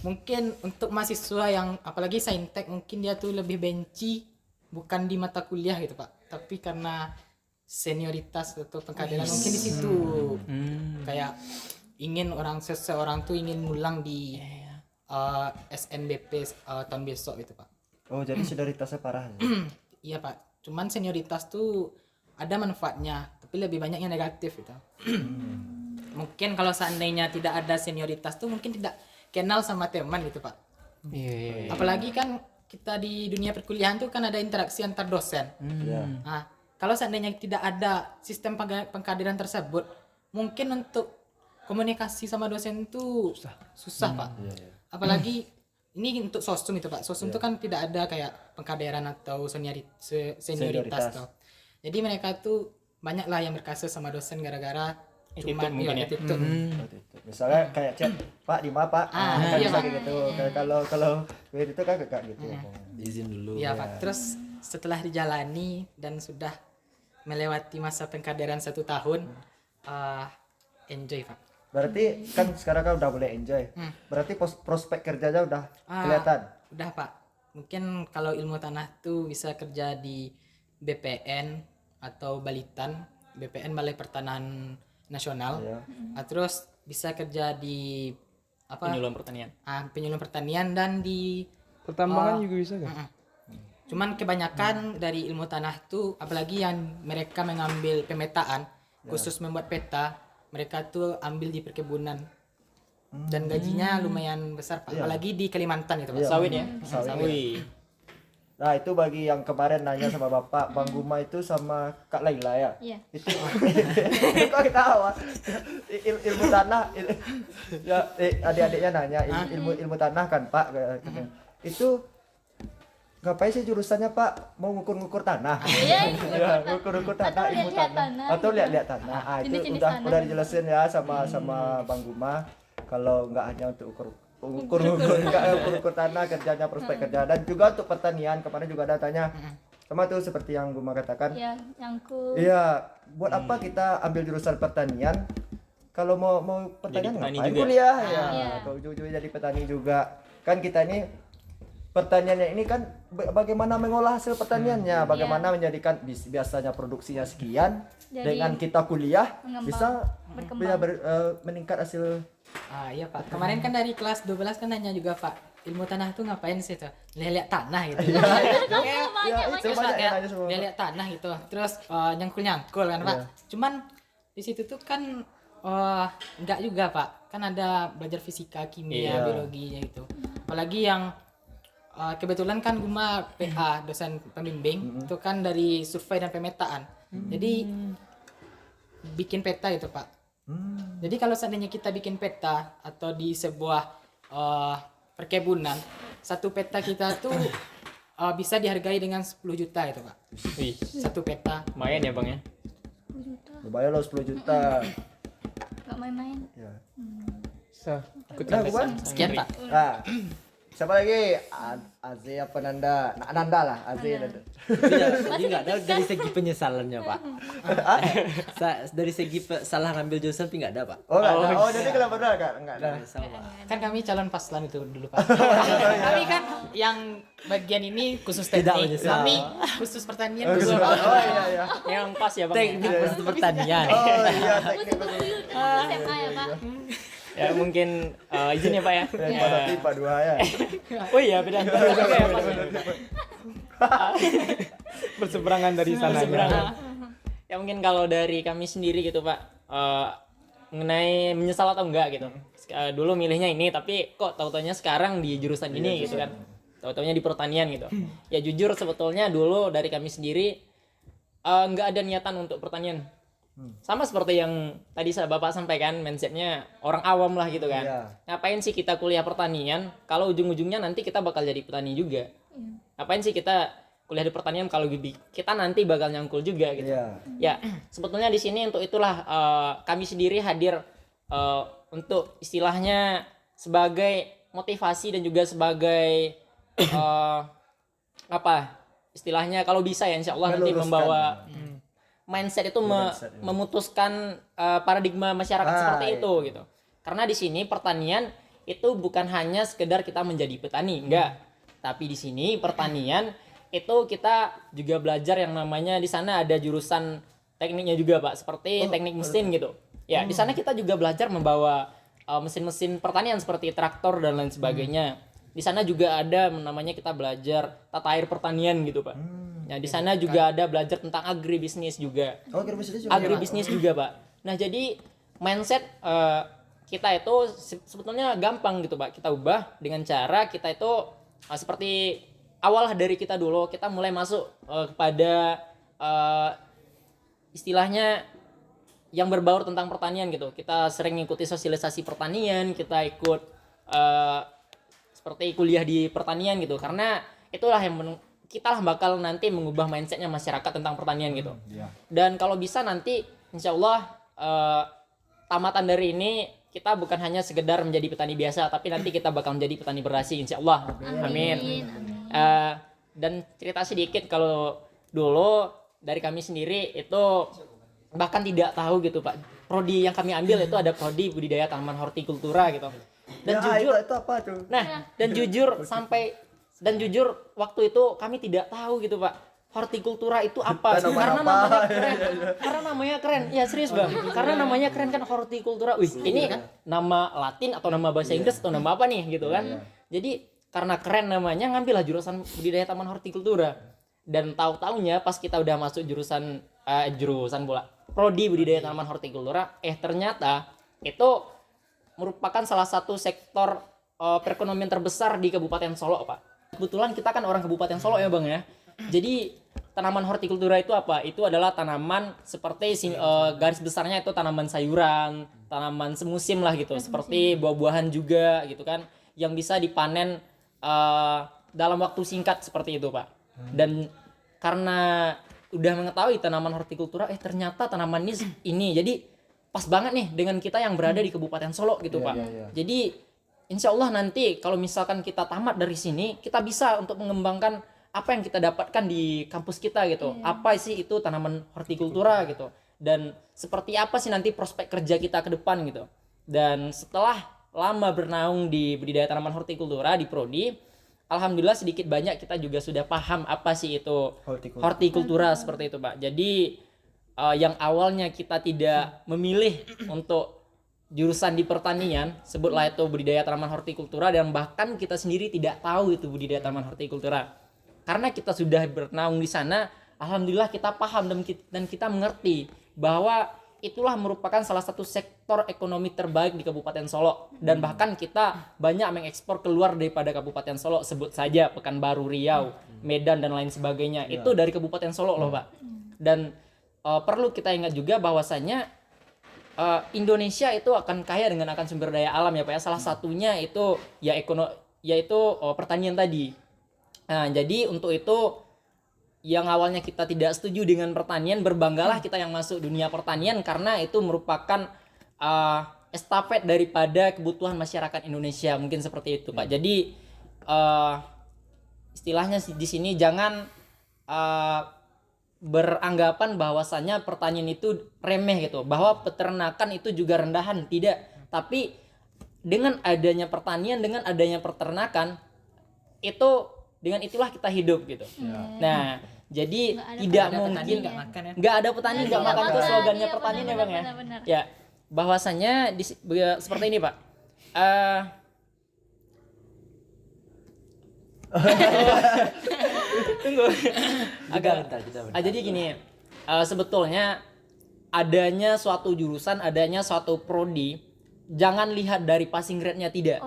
mungkin untuk mahasiswa yang apalagi saintek mungkin dia tuh lebih benci bukan di mata kuliah gitu Pak, tapi karena senioritas atau pengkaderan mungkin di situ. Kayak ingin seseorang tuh ingin ngulang di SNBP tahun besok gitu Pak. Oh, jadi senioritasnya parah ya? Iya Pak, cuman senioritas tuh ada manfaatnya, tapi lebih banyak yang negatif gitu. Mungkin kalau seandainya tidak ada senioritas tuh mungkin tidak kenal sama teman gitu Pak. Iya. Apalagi kan kita di dunia perkuliahan tuh kan ada interaksi antar dosen. Iya. Nah, kalau seandainya tidak ada sistem pengkaderan tersebut, mungkin untuk komunikasi sama dosen tuh susah Pak. Apalagi ini untuk sosum itu Pak. Sosum itu kan tidak ada kayak pengkaderan atau senioritas Senioritas. tuh. Jadi mereka tuh banyak lah yang berkasus sama dosen gara-gara cuma mungkin ya. attitude. Seperti itu. Misalnya kayak chat, Pak di mana Pak? Kan iya, bisa Pak. kayak gitu. Kayak kalau itu kan kayak gitu. Izin dulu. Iya Pak. Terus setelah dijalani dan sudah melewati masa pengkaderan 1 tahun, enjoy Pak. Berarti kan sekarang kan udah boleh enjoy. Berarti prospek kerjanya udah kelihatan. Udah Pak. Mungkin kalau ilmu tanah tuh bisa kerja di BPN atau Balitan, BPN Balai Pertanahan Nasional. Iya. Terus bisa kerja di Penyuluhan pertanian. penyuluhan pertanian dan di Pertambangan juga bisa kan? cuman kebanyakan dari ilmu tanah tuh apalagi yang mereka mengambil pemetaan khusus membuat peta, mereka tuh ambil di perkebunan dan gajinya lumayan besar Pak. Apalagi di Kalimantan itu Pak. Iya. Sawit ya? Sawit. Wih. Nah, itu bagi yang kemarin nanya sama Bapak, Bang Guma itu sama Kak Laila ya? Iya. Itu kok ketawa? Ilmu tanah ya adik-adiknya nanya ilmu tanah kan Pak katanya. Itu ngapain sih jurusannya Pak? Mau ngukur-ngukur tanah? Iya, Ya, ngukur-ngukur tanah, Atau ilmu lihat-lihat tanah. tanah. Atau lihat-lihat tanah. Ah, itu Jenis-jenis udah tanah. dijelasin ya sama Bang Guma. Kalau nggak hanya untuk ukur tanah kerjanya prospek kerja dan juga untuk pertanian kemarin juga ada tanya sama tuh seperti yang Guma katakan. Ya, nyangkul. Iya, buat apa kita ambil jurusan pertanian kalau mau pertanian petani ngapain juga. kuliah ya? Iya. Kalau ujung-ujungnya jadi petani juga. Kan kita ini pertaniannya ini kan bagaimana mengolah hasil pertaniannya, bagaimana menjadikan biasanya produksinya sekian Jadi dengan kita kuliah mengembang, bisa berkembang. meningkat hasil. Iya Pak, kemarin kan dari kelas 12 kan nanya juga Pak, ilmu tanah tuh ngapain sih tuh? Lihat tanah gitu. Ya, Banyak, itu Terus banyak Pak, yang nanya semua. lihat tanah gitu. Terus nyangkul-nyangkul kan Pak. Cuman di situ tuh kan enggak juga Pak. Kan ada belajar fisika, kimia, biologinya gitu. Apalagi yang kebetulan kan Guma PA, dosen pembimbing, itu kan dari survei dan pemetaan. Jadi bikin peta itu Pak. Jadi kalau seandainya kita bikin peta atau di sebuah perkebunan, satu peta kita tuh bisa dihargai dengan 10 juta itu Pak. Wih, Satu peta. lumayan ya Bang ya. 10 juta. Bayar lo 10 juta. Nggak main-main. Ya. So, aku Udah, Guma? Sekian Pak. Nah, siapa lagi? Aze apa Nanda? Nanda lah, Aze Nanda. Jadi nggak ada dari segi penyesalannya Pak. Dari segi salah ngambil jurusan tapi nggak ada Pak. Oh, enggak ada. Oh, jadi kenapa enggak ada. Menyesal, Pak. Kan kami calon paslan itu dulu Pak. Kami kan yang bagian ini khusus Tidak teknik. menyesal. Kami khusus pertanian Oh, dulu. iya iya. Yang pas ya Bang. Teknik versus pertanian. Oh iya, teknik betul. SMA ya, Pak. Ya mungkin izin ya Pak ya. Pada tipe 2 ya. Oh iya beda juga ya Pak. berseberangan dari sana. Berseberangan. Ya mungkin kalau dari kami sendiri gitu Pak, mengenai menyesal atau enggak gitu. Dulu milihnya ini tapi kok tahu-taunya sekarang di jurusan ini gitu kan. Tahu-taunya di pertanian gitu. Ya jujur sebetulnya dulu dari kami sendiri enggak ada niatan untuk pertanian. Sama seperti yang tadi Bapak sampaikan, mindsetnya orang awam lah gitu kan. Iya. Ngapain sih kita kuliah pertanian kalau ujung-ujungnya nanti kita bakal jadi petani juga. Ngapain sih kita kuliah di pertanian kalau kita nanti bakal nyangkul juga gitu. Iya. Ya, sebetulnya di sini untuk itulah kami sendiri hadir untuk istilahnya sebagai motivasi dan juga sebagai apa? Istilahnya kalau bisa ya insya Allah nanti Meluruskan. membawa mindset itu memutuskan paradigma masyarakat seperti itu gitu. Karena di sini pertanian itu bukan hanya sekedar kita menjadi petani, enggak. Tapi di sini pertanian itu kita juga belajar yang namanya di sana ada jurusan tekniknya juga, Pak, seperti teknik mesin gitu. Ya, di sana kita juga belajar membawa mesin-mesin pertanian seperti traktor dan lain sebagainya. Di sana juga ada namanya kita belajar tata air pertanian gitu, Pak. Nah, di sana juga ada belajar tentang agribisnis juga. Oh, agribisnis juga. Agribisnis juga, Pak. Nah, jadi mindset kita itu sebetulnya gampang gitu, Pak. Kita ubah dengan cara kita itu seperti awal dari kita dulu, kita mulai masuk kepada istilahnya yang berbaur tentang pertanian gitu. Kita sering mengikuti sosialisasi pertanian, kita ikut seperti kuliah di pertanian gitu. Karena itulah yang kita lah bakal nanti mengubah mindsetnya masyarakat tentang pertanian gitu. Dan kalau bisa nanti insya Allah tamatan dari ini kita bukan hanya sekedar menjadi petani biasa, tapi nanti kita bakal menjadi petani berhasil insya Allah. Amin. Dan cerita sedikit kalau dulu dari kami sendiri itu bahkan tidak tahu gitu Pak. Prodi yang kami ambil itu ada prodi budidaya tanaman hortikultura gitu. Dan jujur itu apa tuh? Nah, dan jujur waktu itu kami tidak tahu gitu Pak, hortikultura itu apa. Tanaman Karena apa? namanya keren. Karena namanya keren. Ya serius Bang. Karena namanya keren kan hortikultura. Wih, ini nama Latin atau nama bahasa Inggris atau nama apa nih gitu kan. Jadi karena keren namanya ngambillah jurusan budidaya taman hortikultura. Dan tahu-taunya pas kita udah masuk jurusan pula prodi budidaya tanaman hortikultura, ternyata itu merupakan salah satu sektor perekonomian terbesar di Kabupaten Solo, Pak. Kebetulan kita kan orang Kabupaten Solo ya, Bang ya. Jadi tanaman hortikultura itu apa? Itu adalah tanaman seperti garis besarnya itu tanaman sayuran, tanaman semusim lah gitu, seperti buah-buahan juga gitu kan, yang bisa dipanen dalam waktu singkat seperti itu, Pak. Dan karena udah mengetahui tanaman hortikultura, ternyata tanaman ini jadi pas banget nih dengan kita yang berada di Kabupaten Solo gitu Pak. Jadi insya Allah nanti kalau misalkan kita tamat dari sini, kita bisa untuk mengembangkan apa yang kita dapatkan di kampus kita gitu. Apa sih itu tanaman hortikultura gitu. Dan seperti apa sih nanti prospek kerja kita ke depan gitu. Dan setelah lama bernaung di budidaya tanaman hortikultura di Prodi, alhamdulillah sedikit banyak kita juga sudah paham apa sih itu hortikultura seperti itu Pak. Jadi yang awalnya kita tidak memilih untuk jurusan di pertanian, sebutlah itu budidaya tanaman hortikultura, dan bahkan kita sendiri tidak tahu itu budidaya tanaman hortikultura. Karena kita sudah bernaung di sana, alhamdulillah kita paham dan kita mengerti bahwa itulah merupakan salah satu sektor ekonomi terbaik di Kabupaten Solo, dan bahkan kita banyak mengekspor keluar daripada Kabupaten Solo, sebut saja Pekanbaru, Riau, Medan dan lain sebagainya. Itu dari Kabupaten Solo loh Pak. Dan perlu kita ingat juga bahwasanya Indonesia itu akan kaya dengan akan sumber daya alam ya Pak ya. Salah satunya itu yaitu pertanian tadi. Nah, jadi untuk itu yang awalnya kita tidak setuju dengan pertanian, berbanggalah kita yang masuk dunia pertanian, karena itu merupakan estafet daripada kebutuhan masyarakat Indonesia, mungkin seperti itu Pak. Jadi istilahnya di sini jangan beranggapan bahwasannya pertanian itu remeh gitu, bahwa peternakan itu juga rendahan, tidak. Tapi dengan adanya pertanian, dengan adanya peternakan, itu dengan itulah kita hidup gitu. Nah, jadi tidak mungkin nggak ada petani nggak makan, itu slogannya pertanian ya Bang ya. Ya, bahwasanya seperti ini Pak. Tunggu. Jadi gini, sebetulnya adanya suatu jurusan, adanya suatu prodi, jangan lihat dari passing grade-nya, tidak.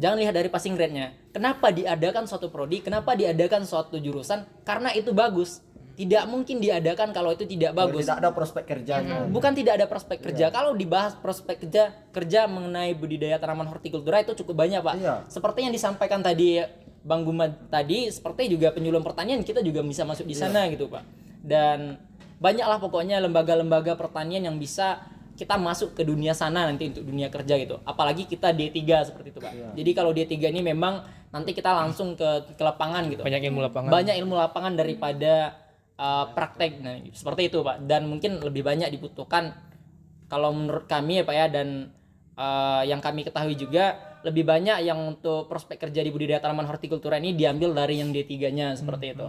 Jangan lihat dari passing grade-nya. Kenapa diadakan suatu prodi? Kenapa diadakan suatu jurusan? Karena itu bagus. Tidak mungkin diadakan kalau itu tidak bagus. Tidak ada prospek kerjanya. Bukan tidak ada prospek kerja. Kalau dibahas prospek kerja mengenai budidaya tanaman hortikultura itu cukup banyak Pak. Seperti yang disampaikan tadi Bang Guma tadi, seperti juga penyuluhan pertanian, kita juga bisa masuk di sana gitu Pak. Dan banyaklah pokoknya lembaga-lembaga pertanian yang bisa kita masuk ke dunia sana nanti untuk dunia kerja gitu. Apalagi kita D3 seperti itu Pak. Jadi kalau D3 ini memang nanti kita langsung ke lapangan gitu. Banyak ilmu lapangan. Banyak ilmu lapangan daripada praktek. Nah, seperti itu Pak. Dan mungkin lebih banyak dibutuhkan kalau menurut kami ya Pak ya, dan yang kami ketahui juga lebih banyak yang untuk prospek kerja di budidaya tanaman hortikultura ini diambil dari yang D3-nya seperti itu.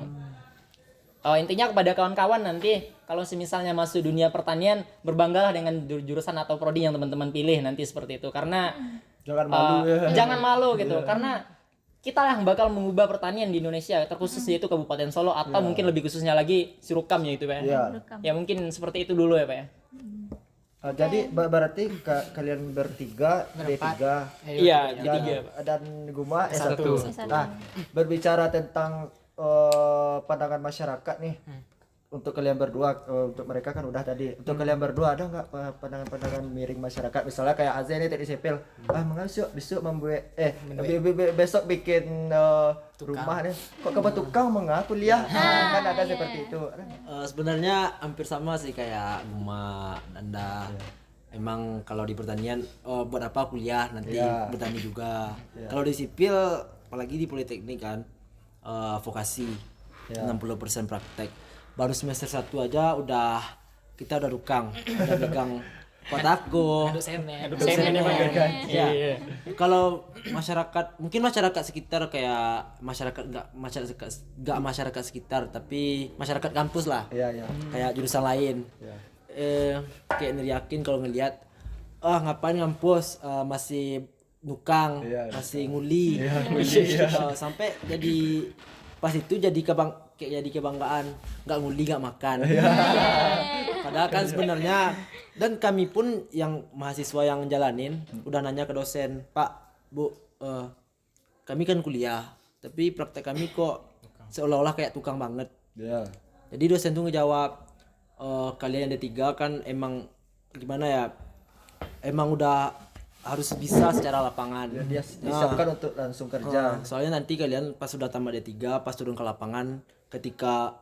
Intinya kepada kawan-kawan nanti kalau misalnya masuk dunia pertanian, berbanggalah dengan jurusan atau prodi yang teman-teman pilih nanti seperti itu, karena Jangan malu jangan malu gitu, karena kita yang bakal mengubah pertanian di Indonesia, terkhusus yaitu Kabupaten Solo atau mungkin lebih khususnya lagi Sirukam ya itu Pak ya. Ya mungkin seperti itu dulu ya Pak ya. Jadi berarti kalian bertiga D3. Iya, D3 dan Guma S1. Nah, berbicara tentang pandangan masyarakat nih. Untuk kalian berdua, untuk mereka kan udah tadi. Untuk kalian berdua ada nggak pandangan-pandangan miring masyarakat? Misalnya kayak Azza ini tadi sipil, mengasih besok membuat besok bikin rumah nih. Kok ke tukang kuliah? Kan ada seperti itu. Sebenarnya hampir sama sih kayak Guma, Anda. Emang kalau di pertanian buat apa kuliah nanti bertani juga. Kalau di sipil apalagi di politeknik kan vokasi 60% praktek. Baru semester 1 aja kita udah rukang, udah pegang kotaku. Ya. Kalau mungkin masyarakat sekitar kayak masyarakat sekitar, tapi masyarakat kampus lah. Kayak jurusan lain. Kayak neriakin kalau ngelihat ngapain ngampus masih nukang, masih nguli. Sampai jadi pas itu jadi kebanggaan, nggak nguli nggak makan. Padahal kan sebenarnya, dan kami pun yang mahasiswa yang jalanin udah nanya ke dosen, Pak, Bu, kami kan kuliah tapi praktek kami kok seolah-olah kayak tukang banget. Jadi dosen tuh ngejawab, kalian yang D3 kan emang gimana ya, emang udah harus bisa secara lapangan. Dia disiapkan untuk langsung kerja. Soalnya nanti kalian pas sudah tamat D3, pas turun ke lapangan, ketika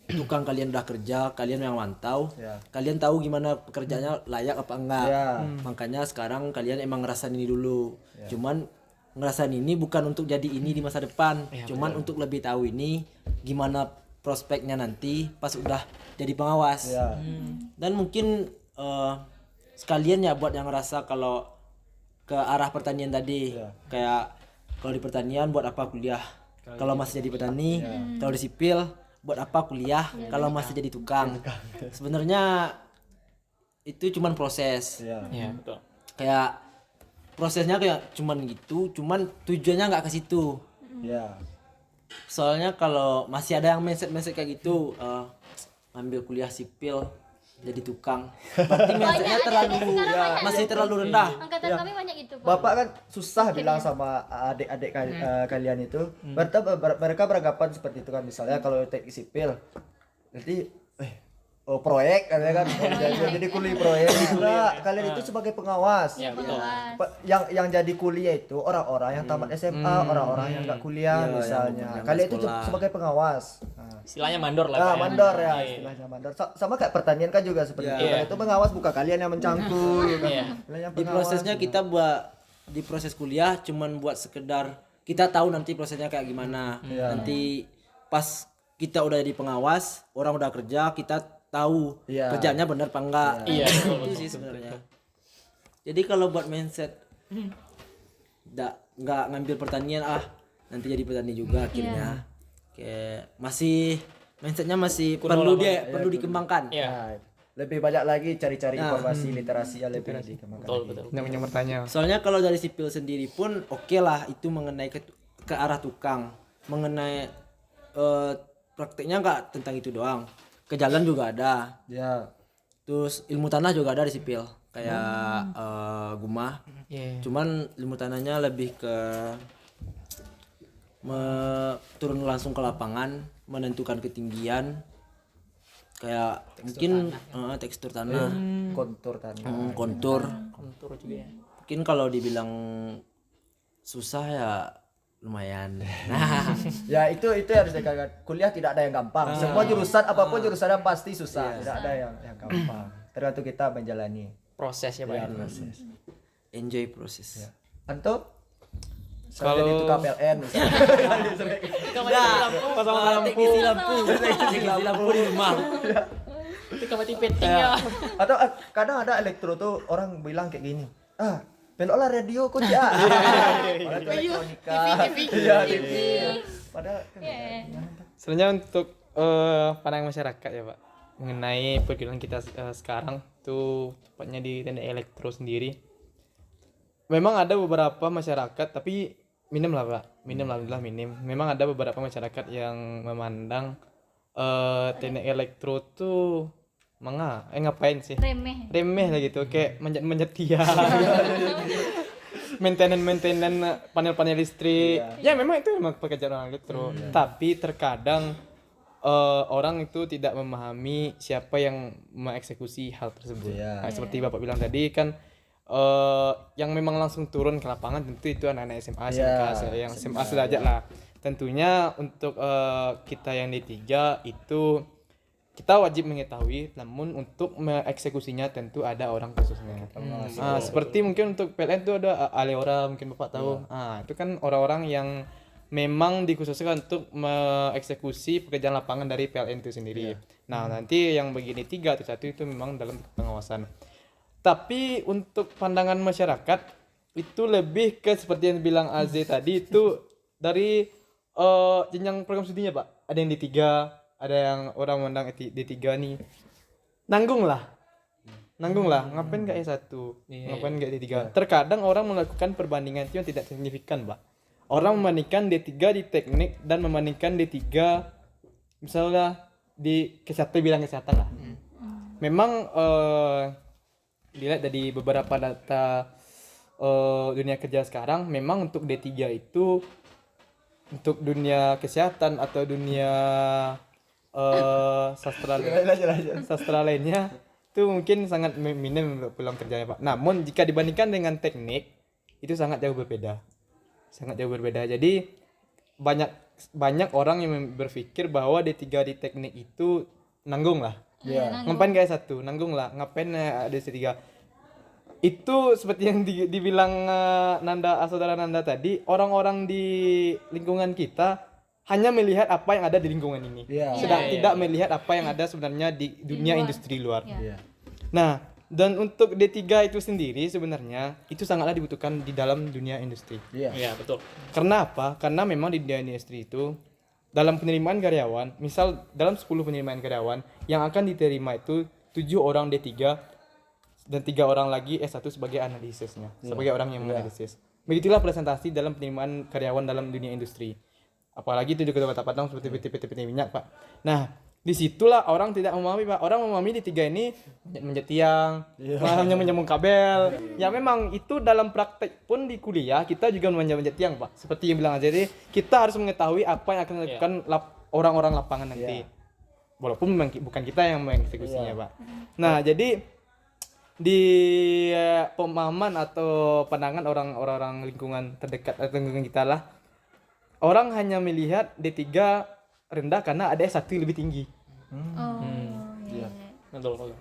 tukang kalian udah kerja, kalian yang mantau, Ya. kalian tahu gimana pekerjaannya layak apa enggak. Ya. Makanya sekarang kalian emang ngerasain ini dulu. Cuman ngerasain ini bukan untuk jadi ini di masa depan, cuman untuk lebih tahu ini gimana prospeknya nanti pas udah jadi pengawas. Ya. Dan mungkin sekalian ya buat yang ngerasa kalau ke arah pertanian tadi, kayak kalau di pertanian buat apa kuliah kalau masih jadi petani, kalau di sipil buat apa kuliah kalau masih jadi tukang. Sebenarnya itu cuman proses, Ya. Iya, betul. kayak prosesnya kayak cuman gitu, cuman tujuannya nggak ke situ. Ya. Soalnya kalau masih ada yang mindset kayak gitu, ambil kuliah sipil jadi tukang, berarti mindsetnya Banyak, terlalu sekarang banyak. masih terlalu rendah. Angkatan kami banyak gitu, Pak. Bapak kan susah bilang sama adik-adik kalian itu. Mereka beranggapan seperti itu kan, misalnya kalau teknik sipil nanti proyek kan jadi kuli proyek. Enggak, kalian itu sebagai pengawas. Ya, betul. Yang jadi kuliah itu orang-orang yang tamat SMA, orang-orang yang enggak kuliah misalnya. yang Kalian itu sekolah. sebagai pengawas. Nah. Istilahnya mandor lah, Nah, Pak, ya. mandor ya, Iya. istilahnya mandor. Sama kayak pertanian kan juga seperti itu. Iya. Kalian itu pengawas, bukan kalian yang mencangkul. kan. Iya. Kalian yang Di pengawas. prosesnya kita di proses kuliah cuman buat sekedar kita tahu nanti prosesnya kayak gimana. Nanti pas kita udah jadi pengawas, orang udah kerja, kita tahu Iya. kerjanya benar apa enggak. Iya, Itu sih sebenarnya. Jadi kalau buat mindset nggak ngambil pertanian nanti jadi petani juga akhirnya. Kayak masih mindsetnya masih perlu dikembangkan. Iya. Nah, lebih banyak lagi cari-cari informasi literasi yang lebih dikembangkan. Betul, lagi. betul. Yang punya bertanya. Soalnya kalau dari sipil sendiri pun oke lah itu mengenai ke arah tukang, mengenai prakteknya nggak tentang itu doang. Ke jalan juga ada. Ya. Terus ilmu tanah juga ada di sipil kayak gumah. Iya. Cuman ilmu tanahnya lebih ke turun langsung ke lapangan, menentukan ketinggian, kayak mungkin tekstur tanah, Kontur tanah. kontur. Kontur juga ya. Mungkin kalau dibilang susah ya lumayan. Nah, Ya itu harus dikatakan, kuliah tidak ada yang gampang. Semua jurusan apapun jurusannya pasti susah. Tidak ada yang gampang. Tergantung kita menjalani. Proses ya, Pak. ya. Proses. enjoy proses. Anto? Kalau- Jadi tukang PLN misalnya. Pasang lampu, teknisi lampu di rumah. Itu kamati penting ya. Atau kadang ada elektro tuh orang bilang kayak gini. Beloklah radio kok ya. Padahal itu elektronika. Iya, TV. Padahal kan Sebenarnya untuk pandangan masyarakat ya Pak mengenai pergaulan kita sekarang tuh tepatnya di tenda elektro sendiri. Memang ada beberapa masyarakat tapi minim lah Pak, minim lah alhamdulillah minim. Memang ada beberapa masyarakat yang memandang tenda elektro tuh ngapain sih? Remeh lah gitu, kayak manjat-manjat dia. maintenance panel-panel listrik. Ya memang itu memang pekerjaan orang elektro. Tapi terkadang orang itu tidak memahami siapa yang mengeksekusi hal tersebut. Nah, seperti Bapak bilang tadi kan yang memang langsung turun ke lapangan tentu itu anak-anak SMA, SMK, yang SMA sederajat lah. Tentunya untuk kita yang D3 itu kita wajib mengetahui, namun untuk mengeksekusinya tentu ada orang khususnya. Seperti mungkin untuk PLN itu ada Aleora, mungkin Bapak tahu. Itu kan orang-orang yang memang dikhususkan untuk mengeksekusi pekerjaan lapangan dari PLN itu sendiri. Nah, nanti yang begini 3 atau 1 itu memang dalam pengawasan. Tapi untuk pandangan masyarakat itu lebih ke seperti yang bilang Az tadi itu dari jenjang program studinya Pak. Ada yang D3, ada yang orang memandang D3 nih nanggung lah, ngapain gak S1, ngapain gak D3. Terkadang orang melakukan perbandingan itu yang tidak signifikan Pak. Orang membandingkan D3 di teknik dan membandingkan D3 misalnya di kesehatan, bilang kesehatan lah. Memang dilihat dari beberapa data dunia kerja sekarang, memang untuk D3 itu untuk dunia kesehatan atau dunia sastra lainnya itu mungkin sangat minim untuk peluang kerjanya Pak. Namun jika dibandingkan dengan teknik itu sangat jauh berbeda. Jadi banyak banyak orang yang berpikir bahwa D3 di teknik itu nanggung lah. Iya. Ngapain kayak satu? Nanggung lah. Ngapain ada D3? Itu seperti yang dibilang saudara Nanda tadi, orang-orang di lingkungan kita hanya melihat apa yang ada di lingkungan ini. Iya. Sedang tidak melihat apa yang ada sebenarnya di dunia luar. industri luar. Iya. Nah, dan untuk D3 itu sendiri sebenarnya itu sangatlah dibutuhkan di dalam dunia industri. Iya. Iya, betul. Karena apa? Karena memang di dunia industri itu dalam penerimaan karyawan, misal dalam 10 penerimaan karyawan yang akan diterima itu 7 orang D3 dan 3 orang lagi S1 sebagai analisisnya, sebagai orang yang menganalisis. Begitulah presentasi dalam penerimaan karyawan dalam dunia industri. Apalagi itu di Kota Padang seperti PT minyak, Pak. Nah, disitulah orang tidak memahami, Pak. Orang memahami D3 ini manjat tiang, hanya menyambung kabel. Ya memang itu dalam praktek pun di kuliah kita juga manjat tiang, Pak. Seperti yang bilang aja, jadi kita harus mengetahui apa yang akan dilakukan orang-orang lapangan nanti. Walaupun memang bukan kita yang mengeksekusinya, Pak. Nah, jadi di pemahaman atau pandangan orang-orang lingkungan terdekat atau lingkungan kita lah, orang hanya melihat D3 rendah karena ada S1 yang lebih tinggi. Oh. Iya. Betul.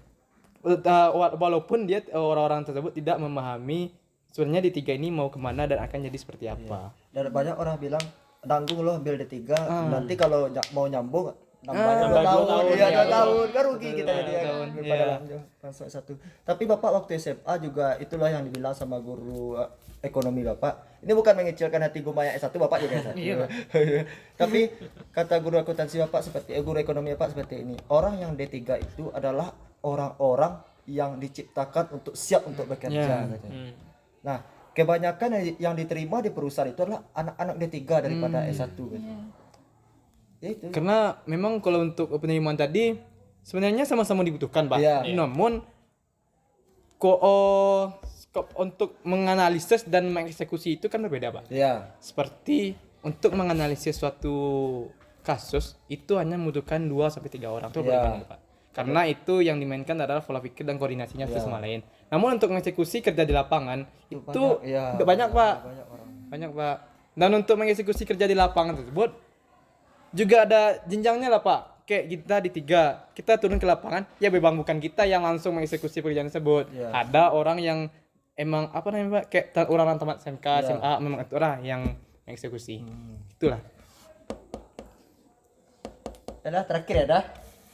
Walaupun dia orang-orang tersebut tidak memahami sebenarnya D3 ini mau kemana dan akan jadi seperti apa. Dan banyak orang bilang nanggung loh ambil D3, nanti kalau mau nyambung nambahnya 2 nambah 2 tahun. tahun. Iya, 2 Iya, tahun. Kan rugi kita jadi ya. tahun. Daripada Iya. langsung S1. Tapi Bapak waktu SMA juga itulah yang dibilang sama guru ekonomi Bapak. Ini bukan mengecilkan hati Guma yang S1, Bapak juga S1. Tapi kata guru akuntansi Bapak guru ekonomi Bapak seperti ini. Orang yang D3 itu adalah orang-orang yang diciptakan untuk siap untuk bekerja katanya. Nah, kebanyakan yang diterima di perusahaan itu adalah anak-anak D3 daripada S1 katanya. Ya itu. Karena memang kalau untuk penerimaan tadi sebenarnya sama-sama dibutuhkan, Pak. Iya. Namun skop untuk menganalisis dan mengeksekusi itu kan berbeda, Pak. Iya. Seperti untuk menganalisis suatu kasus itu hanya membutuhkan 2 sampai 3 orang itu Iya. banyak, Pak. Karena itu yang dimainkan adalah pola pikir dan koordinasinya satu sama lain. Namun untuk mengeksekusi kerja di lapangan itu banyak, Pak. Banyak, Pak. Dan untuk mengeksekusi kerja di lapangan tersebut juga ada jenjangnya lah, Pak. Kayak kita di 3, kita turun ke lapangan, ya memang bukan kita yang langsung mengeksekusi pekerjaan tersebut. Iya. Ada orang yang emang apa namanya, Pak, kayak orang tamat SMK, SMA, memang itu orang yang mengeksekusi. Itulah. Ada terakhir ya dah.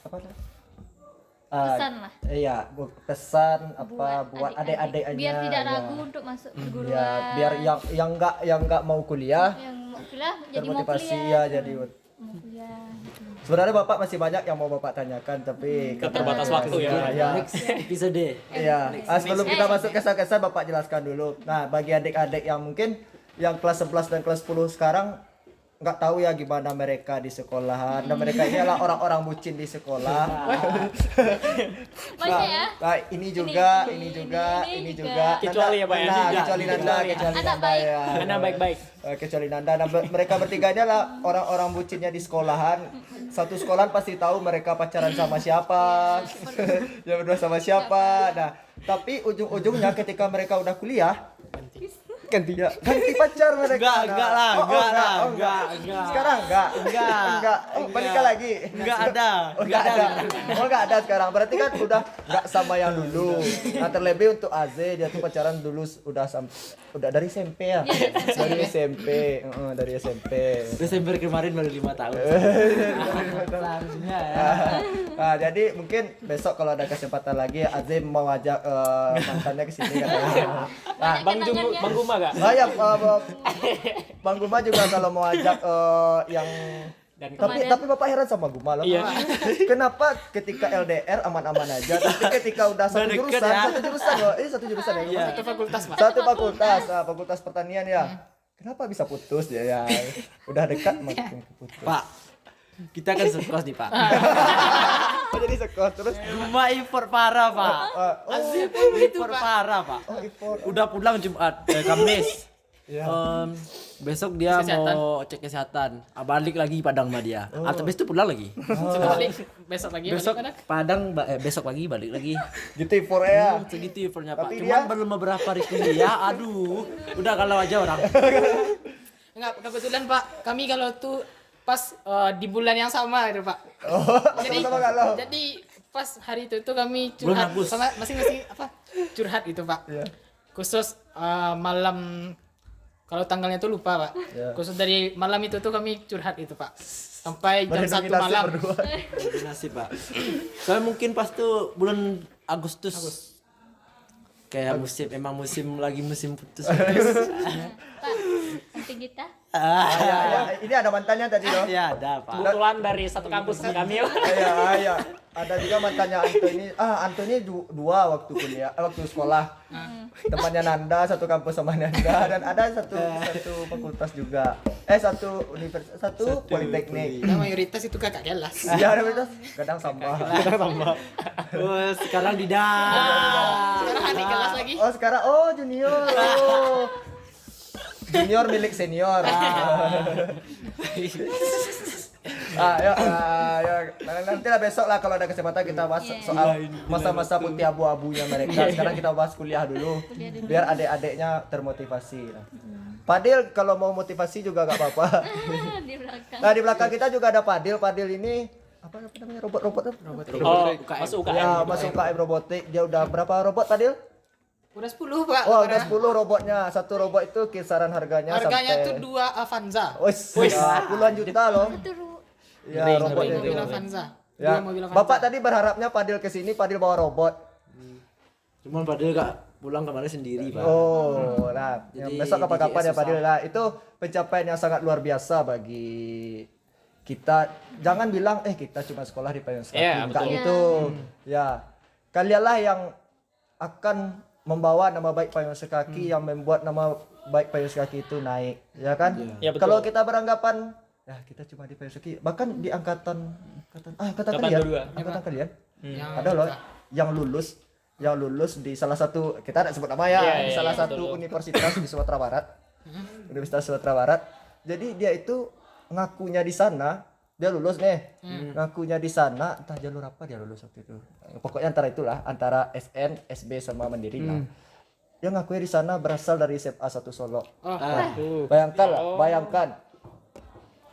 Apa dah? Pesan lah. Iya, pesan apa buat adik-adiknya. Biar tidak ya. ragu untuk masuk perguruan. Ya, biar yang enggak mau kuliah yang mau kuliah jadi mau termotivasi kuliah. ya jadi. Mau kuliah. Sebenarnya Bapak masih banyak yang mau Bapak tanyakan tapi Keterbatas waktu ya. Ya. Next episode. Iya. Sebelum kita masuk kesan-kesan Bapak jelaskan dulu. Nah, bagi adik-adik yang mungkin yang kelas 11 dan kelas 10 sekarang nggak tahu ya gimana mereka di sekolahan. Dan mereka ini adalah orang-orang bucin di sekolah. Masih ya? Nah, ini juga. Kecuali ya, Pak, ya. Nah, Tidak. kecuali Nanda, kecuali Anak Nanda baik. ya. Karena baik-baik. Kecuali Nanda. Nah, mereka bertiga ini adalah orang-orang bucinnya di sekolahan. Satu sekolahan pasti tahu mereka pacaran sama siapa. Ya berdua sama siapa. Nah, tapi ujung-ujungnya ketika mereka udah kuliah ganti pacar mereka. Enggak lah, Oh, enggak lah, enggak. enggak. Sekarang enggak. Oh, balikan lagi. Enggak ada. Oh, enggak ada. Oh, enggak ada sekarang. Berarti kan udah enggak sama yang dulu. Nah, terlebih untuk Az, dia tuh pacaran dulu udah dari SMP ya. Dari SMP. Dari SMP. Desember kemarin baru 5 tahun. Seharusnya ya. Nah, jadi mungkin besok kalau ada kesempatan lagi Azim mau ajak mantannya ke sini katanya. Nah, Bang Guma gak? ya, Bang Guma juga kalau mau ajak yang Dan tapi Bapak heran sama Guma loh. Iya. Kenapa ketika LDR aman-aman aja, tapi ketika udah satu Udah deket jurusan, ya. satu jurusan loh. Ini satu jurusan ya. Satu fakultas, Pak. Satu fakultas, fakultas pertanian ya. Kenapa bisa putus ya? Udah dekat makin putus. Pak, kita kan sekos nih, Pak. Oh, jadi sekos terus. Rumah impor parah, Pak. Asli impor parah, Pak. Oh, impor. Udah pulang Jumat, Kamis. Besok dia Kesehatan. mau cek kesehatan. Balik lagi Padang sama dia. Atau besok pulang lagi. Balik besok lagi Besok balik mana? Padang, besok lagi balik lagi. Gitu impor ya. Segitu infonya, Pak. Tapi Cuman dia- belum beberapa hari kuliah, aduh. Udah kalau aja orang. Enggak, kebetulan Pak, kami kalau tuh pas di bulan yang sama gitu Pak. Jadi sama galau. jadi pas hari itu tuh kami Bulan curhat Agustus. sama masing-masing curhat gitu Pak. Iya. Khusus malam kalau tanggalnya tuh lupa Pak. Iya. Khusus dari malam itu tuh kami curhat itu Pak. Sampai jam 1 Berdominasi malam. berdua. Koordinasi pak. Soalnya mungkin pas tuh bulan Agustus. Kayak musim lagi musim putus. Pak, nanti kita Ya, ini ada mantannya tadi loh. Ya ada pak. Kebetulan dari satu kampus kami. Iya. Ada juga mantannya Anthony. Anthony dua waktu kuliah, waktu sekolah. Temannya Nanda, satu kampus sama Nanda, dan ada satu fakultas juga. Satu universitas, satu politeknik. Nah, mayoritas itu kakak kelas. Iya, universitas kadang sama. Oh, sekarang tidak. Sekarang adik kelas lagi. Oh, sekarang junior. Junior milik senior. Ya, nanti lah besok lah kalau ada kesempatan kita bahas soal masa-masa putih abu-abunya mereka. Sekarang kita bahas kuliah dulu, biar adik-adiknya termotivasi. Padil kalau mau motivasi juga gak apa-apa. di belakang. Nah di belakang kita juga ada Padil. Padil ini apa namanya robot? Oh, masuk UKM. Ya masuk UKM robotik. Dia udah berapa robot Padil? Udah 10 Pak. Wah udah 10 robotnya. Satu robot itu kisaran harganya Harganya sampai tuh 2 Avanza. puluhan juta loh. Ya robot Mobil itu. Avanza. Ya. 2 mobil Avanza. Bapak tadi berharapnya Padil kesini, Padil bawa robot. Cuman padahal gak pulang kemarin sendiri pak. Oh, nah, Jadi besok kapan-kapan ya susah. Padil lah. Itu pencapaian yang sangat luar biasa bagi kita. Jangan bilang kita cuma sekolah di Payung Sekaki. Iya, Enggak betul. gitu. Ya. Kalianlah yang akan membawa nama baik Payung Sekaki, yang membuat nama baik Payung Sekaki itu naik, ya kan? Iya, betul. Kalau kita beranggapan ya kita cuma di Payung Sekaki, bahkan di angkatan kalian, 22. angkatan kalian Yang ada loh yang lulus di salah satu, kita tidak sebut nama ya, Iya, di iya, salah iya, satu betul. universitas di Sumatera Barat. Universitas Sumatera Barat. Jadi dia itu ngakunya di sana, dia lulus nih. Ngakunya di sana, entah jalur apa dia lulus waktu itu. Pokoknya antara itulah, antara SN, SB sama Mandiri lah. Dia ngakunya di sana berasal dari SMA 1 Solo. Bayangkan lah, bayangkan.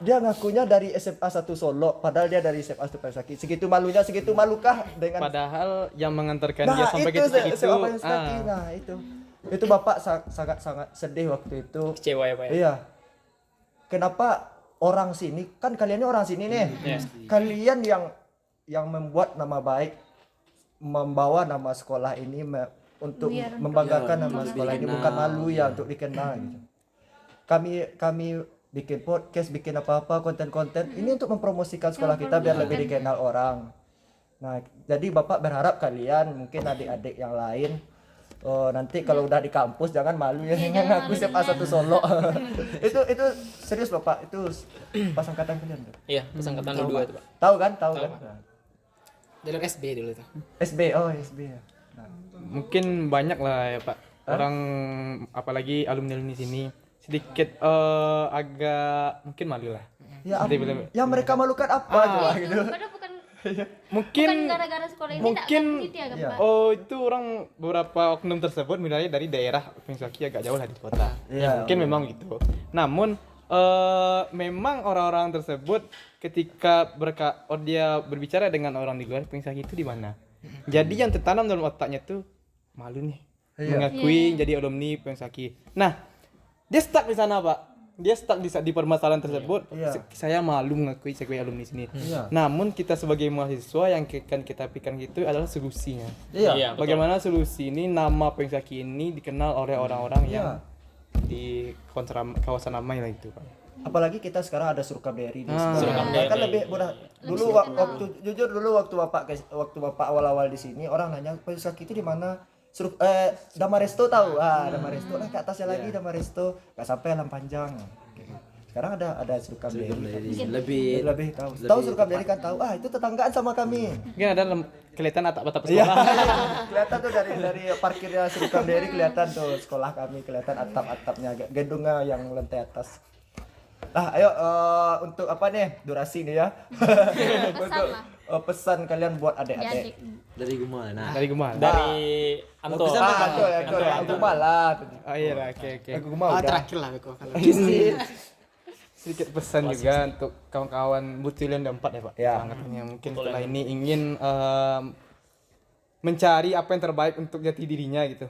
Dia ngakunya dari SMA 1 Solo, padahal dia dari SMA 1 Payung Segitu malunya, segitu malukah dengan Padahal yang mengantarkan dia sampai ke itu titik itu. SMA Payung Sekaki. Nah, itu Bapak sangat sedih waktu itu. Kecewa ya Pak ya. Iya. Kenapa orang sini, kan kalian ini orang sini nih. Kalian yang membuat nama baik, membawa nama sekolah ini untuk membanggakan nama sekolah ini, bukan malu ya untuk dikenal gitu. Kami bikin podcast, bikin apa-apa, konten-konten ini untuk mempromosikan sekolah kita biar lebih dikenal orang. Nah, jadi Bapak berharap kalian, mungkin adik-adik yang lain, nanti kalau udah di kampus jangan malu ya ngaku SMA 1 Solo. itu serius Bapak, itu pas angkatan kalian tuh. Iya, pas angkatan 22 itu Pak. Tahu kan? Nah. jalur SB dulu tuh. SB ya. Nah. Mungkin banyak lah ya Pak. Orang apalagi alumni sini sedikit agak mungkin malu lah. Ya, Dia bilang, yang mereka malukan apa coba gitu. Padahal bukan mungkin gara-gara sekolah ini mungkin ya iya. Pak. itu orang beberapa oknum tersebut misalnya dari daerah Payung Sekaki agak jauh lah di kota. Iya. Mungkin memang gitu. Namun memang orang-orang tersebut ketika dia berbicara dengan orang di luar Payung Sekaki itu di mana? Jadi yang tertanam dalam otaknya tuh malu nih mengakui jadi alumni Payung Sekaki. Nah, dia stuck di sana Pak. Dia stuck di permasalahan tersebut. Iya. Saya malu mengakui saya alumni sini. Iya. Namun kita sebagai mahasiswa yang akan kita pikirkan itu adalah solusinya. Iya. betul. Bagaimana solusi ini nama Payung Sekaki ini dikenal oleh orang-orang yang Iya. di kawasan Amai lah itu Pak. Apalagi kita sekarang ada Surkaberi di sini. Surkaberi. Kan lebih mudah. Dulu waktu Bapak awal-awal di sini orang nanya Payung Sekaki itu di mana? Damaresto tahu? Damaresto lah ke atasnya lagi Damaresto. Enggak sampai Alam Panjang. Sekarang ada Surkaberi. Lebih tahu. Tahu Surkaberi kan tahu. Itu tetanggaan sama kami. Mungkin ada kelihatan atap-atap Iya. sekolah. Kelihatan tuh dari parkirnya Surkaberi kelihatan tuh sekolah kami, kelihatan atap-atapnya, gedungnya yang lantai atas. Nah, ayo untuk apa nih durasi nih ya? Untuk pesan kalian buat adik-adik. Dari Gumal. Nah, Dari Gemal. Dari Anto. Aku malah. Oh iya lah, oke. Aku mau udah. Terakhir lah Beko kalau Isi. sedikit pesan juga untuk kawan-kawan Butulian 24 ya Pak. Ya. Angkatannya mungkin setelah ini ingin mencari apa yang terbaik untuk jati dirinya gitu.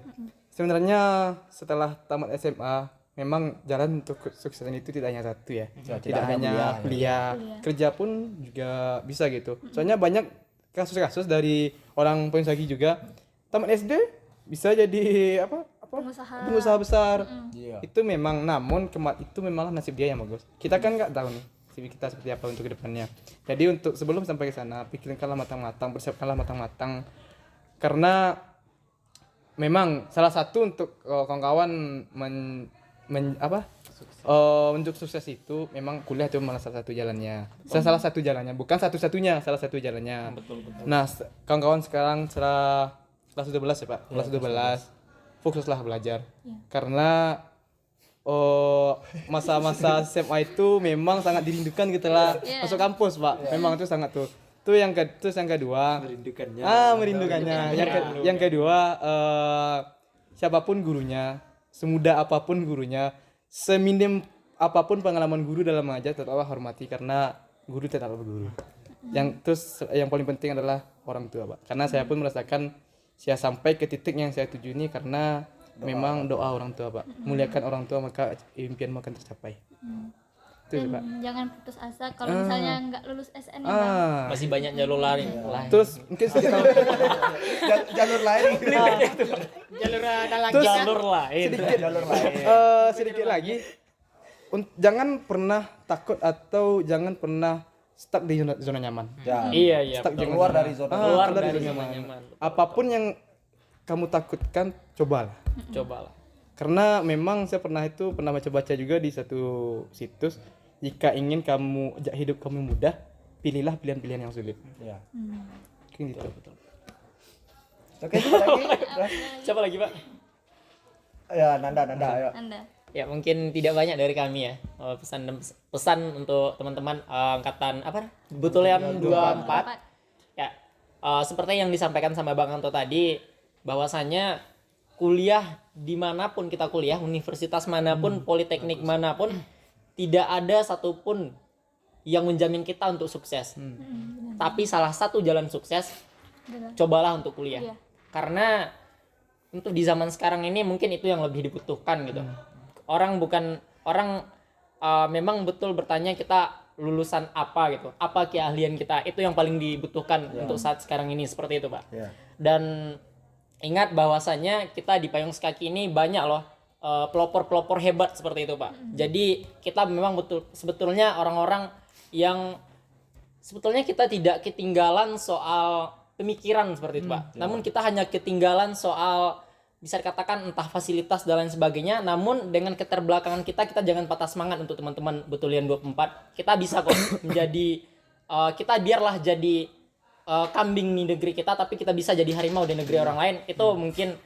Sebenarnya setelah tamat SMA memang jalan untuk kesuksesan itu tidak hanya satu ya. Tidak hanya kuliah, kerja pun juga bisa gitu. Soalnya banyak kasus-kasus dari orang pensagi juga tamat SD bisa jadi pengusaha besar. Itu memang, namun itu memang nasib dia yang bagus. Kita kan nggak tahu nih nasib kita seperti apa untuk kedepannya. Jadi untuk sebelum sampai ke sana pikirkanlah matang-matang, persiapkanlah matang-matang, karena memang salah satu untuk kawan-kawan untuk sukses itu memang kuliah itu malah salah satu jalannya. Salah satu jalannya, bukan satu-satunya, salah satu jalannya. Betul. Nah, kawan-kawan sekarang setelah kelas 12 ya Pak, kelas 12 fokuslah belajar. Karena masa-masa SMA itu memang sangat dirindukan gitu lah. Masuk kampus Pak, memang itu sangat tuh. Terus yang kedua, merindukannya. Yang kedua, siapapun gurunya, semudah apapun gurunya, seminim apapun pengalaman guru dalam mengajar, tetaplah hormati karena guru tetaplah guru. Yang paling penting adalah orang tua, Pak. Karena saya pun merasakan saya sampai ke titik yang saya tuju ini karena memang doa orang tua, Pak. Muliakan orang tua maka impianmu akan tercapai. Itu sih, Pak. Jangan putus asa kalau misalnya nggak lulus SN ya Bang. Masih banyak jalur lain. Terus mungkin jalur lain. Jalur ada lagi. Terus Jalur lain. sedikit lagi, jangan pernah takut atau jangan pernah stuck di zona nyaman. Iya. Stuck jangan Keluar dari zona. Keluar keluar dari zona zona nyaman. nyaman. Apapun yang kamu takutkan, cobalah. Cobalah. Karena memang saya pernah baca-baca juga di satu situs, jika ingin hidup kamu mudah, pilihlah pilihan-pilihan yang sulit. Ya. Mungkin gitu. Oke, coba lagi. Siapa lagi, Pak? Ya, Nanda, ayo. Anda. Ya, mungkin tidak banyak dari kami ya. Pesan untuk teman-teman angkatan Butulian 24. Ya, seperti yang disampaikan sama Bang Anto tadi, bahwasanya kuliah dimanapun kita kuliah, universitas manapun, politeknik manapun, tidak ada satupun yang menjamin kita untuk sukses. Tapi salah satu jalan sukses, cobalah untuk kuliah. Karena untuk di zaman sekarang ini mungkin itu yang lebih dibutuhkan gitu. Orang memang betul bertanya kita lulusan apa gitu, apa keahlian kita, itu yang paling dibutuhkan untuk saat sekarang ini, seperti itu Pak. Dan ingat bahwasanya kita di Payung Sekaki ini banyak loh pelopor-pelopor hebat seperti itu Pak. Jadi kita memang sebetulnya orang-orang yang sebetulnya kita tidak ketinggalan soal pemikiran seperti itu Pak. Namun kita hanya ketinggalan soal bisa dikatakan entah fasilitas dan lain sebagainya. Namun dengan keterbelakangan kita jangan patah semangat untuk teman-teman Butulian 24. Kita bisa kok menjadi kita biarlah jadi kambing di negeri kita, tapi kita bisa jadi harimau di negeri orang lain. Itu mungkin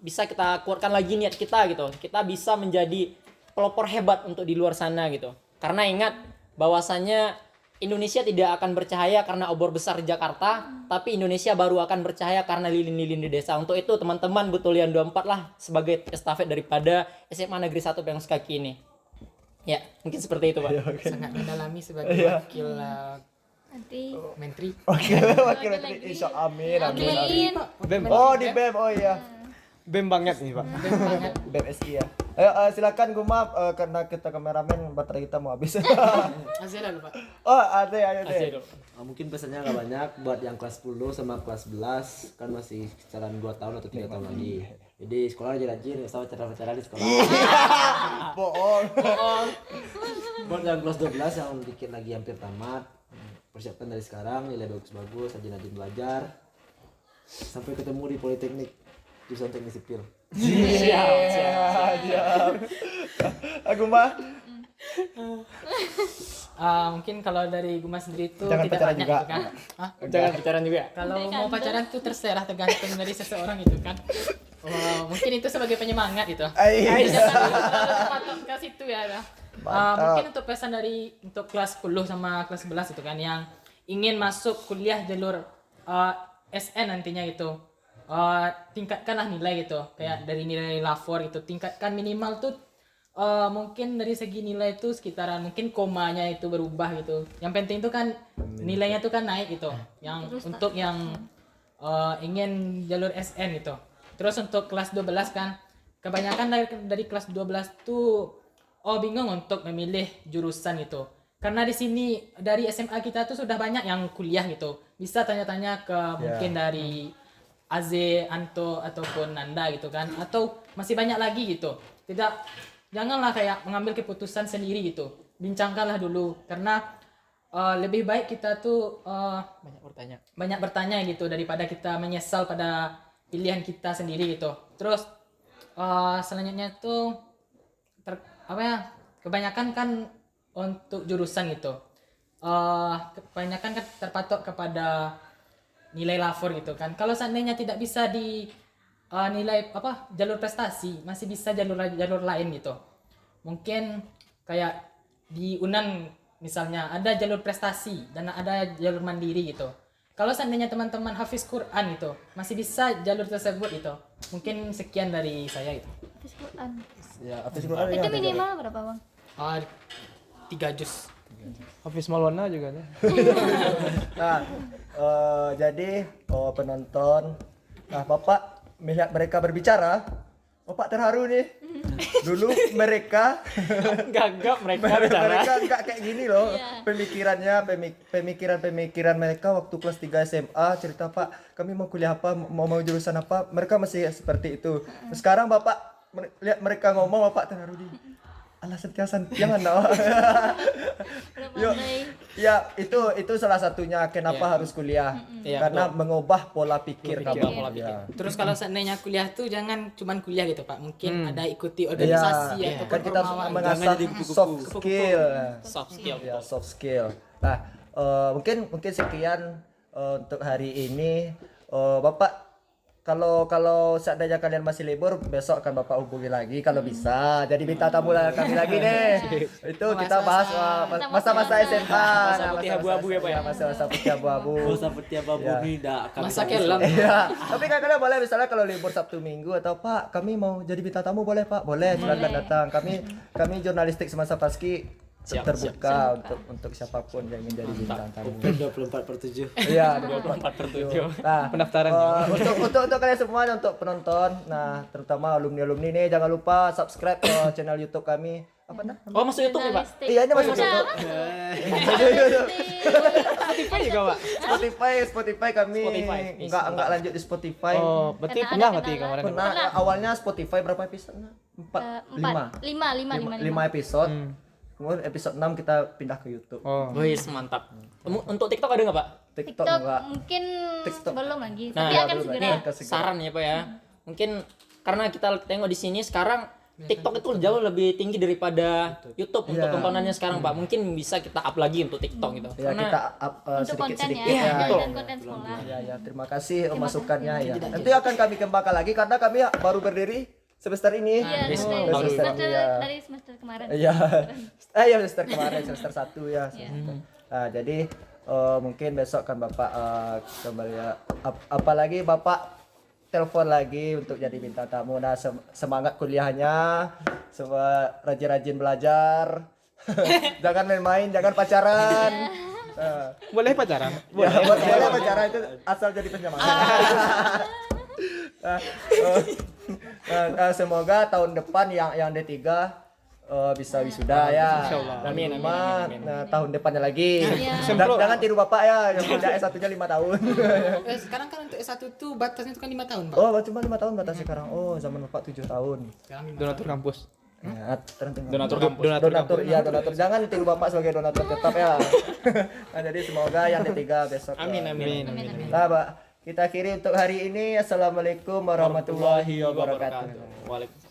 bisa kita kuatkan lagi niat kita gitu. Kita bisa menjadi pelopor hebat untuk di luar sana gitu. Karena ingat bahwasanya Indonesia tidak akan bercahaya karena obor besar Jakarta, tapi Indonesia baru akan bercahaya karena lilin-lilin di desa. Untuk itu teman-teman Butulian 24 lah sebagai estafet daripada SMA Negeri 1 Payung Sekaki ini. Ya, mungkin seperti itu Pak. Sangat mendalami sebagai wakil Nanti menteri. Wakil menteri, insya amin. Amin. Oh, di BEM, oh iya. BEM banget nih Pak. BEM SI ya. Ayo silakan Guma, karena kita kameramen baterai kita mau habis. Hasilnya lupa. Oh, ayo deh. Mungkin pesannya nggak banyak buat yang kelas 10 sama kelas 11, kan masih sekitaran 2 tahun atau 3 tahun lagi. Jadi sekolah rajin-rajin, nggak usah pacaran-pacaran di sekolah. Bohong. Buat yang kelas 12 yang dikit lagi hampir tamat, persiapkan dari sekarang, nilai bagus-bagus, rajin-rajin belajar. Sampai ketemu di Politeknik, jurusan Teknik Sipil. Siap. Aku mah Mungkin kalau dari Guma sendiri itu Jangan tidak pacaran banyak juga. gitu kan. Jangan pacaran juga. Kalau mau pacaran tuh terserah tergantung dari seseorang itu kan. Mungkin itu sebagai penyemangat gitu. Jangan terlalu patok ke situ ya. Mungkin untuk pesan untuk kelas 10 sama kelas 11 itu kan yang ingin masuk kuliah jalur SN nantinya gitu. Tingkatkanlah nilai gitu. Kayak dari nilai LAVOR gitu. Tingkatkan minimal tuh mungkin dari segi nilai itu sekitaran mungkin komanya itu berubah gitu. Yang penting itu kan nilainya itu kan naik gitu. Yang untuk yang ingin jalur SN gitu. Terus untuk kelas 12 kan kebanyakan dari kelas 12 tuh bingung untuk memilih jurusan gitu. Karena di sini dari SMA kita tuh sudah banyak yang kuliah gitu. Bisa tanya-tanya ke mungkin dari Aze, Anto ataupun Nanda gitu kan, atau masih banyak lagi gitu. Janganlah kayak mengambil keputusan sendiri gitu. Bincangkanlah dulu karena lebih baik kita tuh banyak bertanya gitu daripada kita menyesal pada pilihan kita sendiri gitu. Terus selanjutnya tuh kebanyakan kan untuk jurusan gitu. Kebanyakan kan terpatok kepada nilai lapor gitu kan. Kalau seandainya tidak bisa di nilai jalur prestasi, masih bisa jalur lain gitu. Mungkin kayak di UNAN misalnya ada jalur prestasi dan ada jalur mandiri gitu. Kalau seandainya teman-teman hafiz Quran itu masih bisa jalur tersebut itu. Mungkin sekian dari saya itu. Hafiz Quran. Ya, Hafiz Quran Itu minimal berapa bang? 3 juz. Hafiz Maulana juga ada. Nah, jadi penonton, nah Bapak melihat mereka berbicara, Bapak terharu nih. Dulu mereka Gagap mereka bicara. mereka enggak kayak gini loh. Iya. Pemikirannya, pemikiran mereka waktu kelas 3 SMA cerita, Pak, kami mau kuliah apa, mau jurusan apa, mereka masih seperti itu. Sekarang Bapak lihat mereka ngomong, Bapak terharu di Allah sentiasa jangan Yuk, ya itu salah satunya kenapa harus kuliah. Iya, Karena mengubah pola pikir kamu. Pola pikir. Terus kalau seandainya kuliah tuh jangan cuman kuliah gitu Pak. Mungkin ada ikuti organisasi Iya, atau kan kita permawa. mengasah Jangan jadi kupu-kupu. soft skill. Soft skill. Ya, soft skill. Nah, mungkin sekian untuk hari ini. Bapak, kalau seandainya kalian masih libur, besok akan Bapak hubungi lagi kalau bisa. Jadi minta tamu kami lagi nih. Itu kita bahas masa-masa SMA. Masa putih abu-abu ya, Pak, ya? Masa-masa putih abu-abu. Masa peti apa bumi dah akan Masa kelam. Iya, tapi kan kalian boleh misalnya kalau libur Sabtu Minggu atau Pak, kami mau jadi bintang tamu boleh Pak? Boleh, silakan datang. Kami jurnalistik semasa paski terbuka untuk siapapun yang ingin jadi bintang tamu. Open 24/7. Iya, 4/7. Nah, Pendaftarannya. untuk kalian semua, untuk penonton, nah terutama alumni nih, jangan lupa subscribe ke channel YouTube kami. Apa nah? Oh, masuk YouTube ya, Pak? Iya, ini masuk YouTube. Spotify juga, Pak. Spotify kami Spotify. enggak lanjut di Spotify. Oh, berarti Karena pernah ada berarti kendala. kemarin. Pernah awalnya Spotify berapa episode? 5 episode. Kemudian episode 6 kita pindah ke YouTube. Oh. Wih, mantap. Untuk TikTok ada nggak, Pak? TikTok TikTok enggak. mungkin TikTok. belum lagi. Nah, Tapi akan belum segera. lagi. Nih, saran ya, Pak ya. Mungkin karena kita tengok di sini sekarang TikTok itu jauh lebih tinggi daripada YouTube untuk Iya. tontonannya sekarang, Pak. Mungkin bisa kita up lagi untuk TikTok gitu. Ya, kita up Untuk konten sedikit-sedikit ya, ya. konten sekolah. Ya, terima kasih masukannya ya. Nanti akan kami kembangkan lagi karena kami baru berdiri semester ini. Iya, Yes, dari baru. semester Iya. dari semester kemarin. Iya. Ya semester kemarin, semester 1 ya. Nah, jadi mungkin besok kan Bapak kembali ya. Apalagi Bapak telepon lagi untuk jadi bintang tamu. Nah, semangat kuliahnya, semua rajin-rajin belajar. Jangan main-main, jangan pacaran. Boleh pacaran? Boleh pacaran itu asal jadi penyemangat. Semoga tahun depan yang D3 bisa wisuda ya. Dan Amin, Luma, amin. nah, tahun depannya lagi. Iya. Jangan tiru Bapak ya, yang udah S1-nya 5 tahun. Sekarang kan untuk S1 tuh batasnya itu kan 5 tahun, Pak. Oh, cuma 5 tahun batas sekarang. Oh, zaman Bapak 7 tahun. Sekarang Donatur kampus. Ya, Donatur kampus. donatur, iya donatur. Jangan tiru Bapak sebagai donatur tetap ya. Nah, jadi semoga yang D3 besok. Amin, amin. Nah, Pak, kita akhiri untuk hari ini. Assalamualaikum warahmatullahi wabarakatuh. Waalaikumsalam.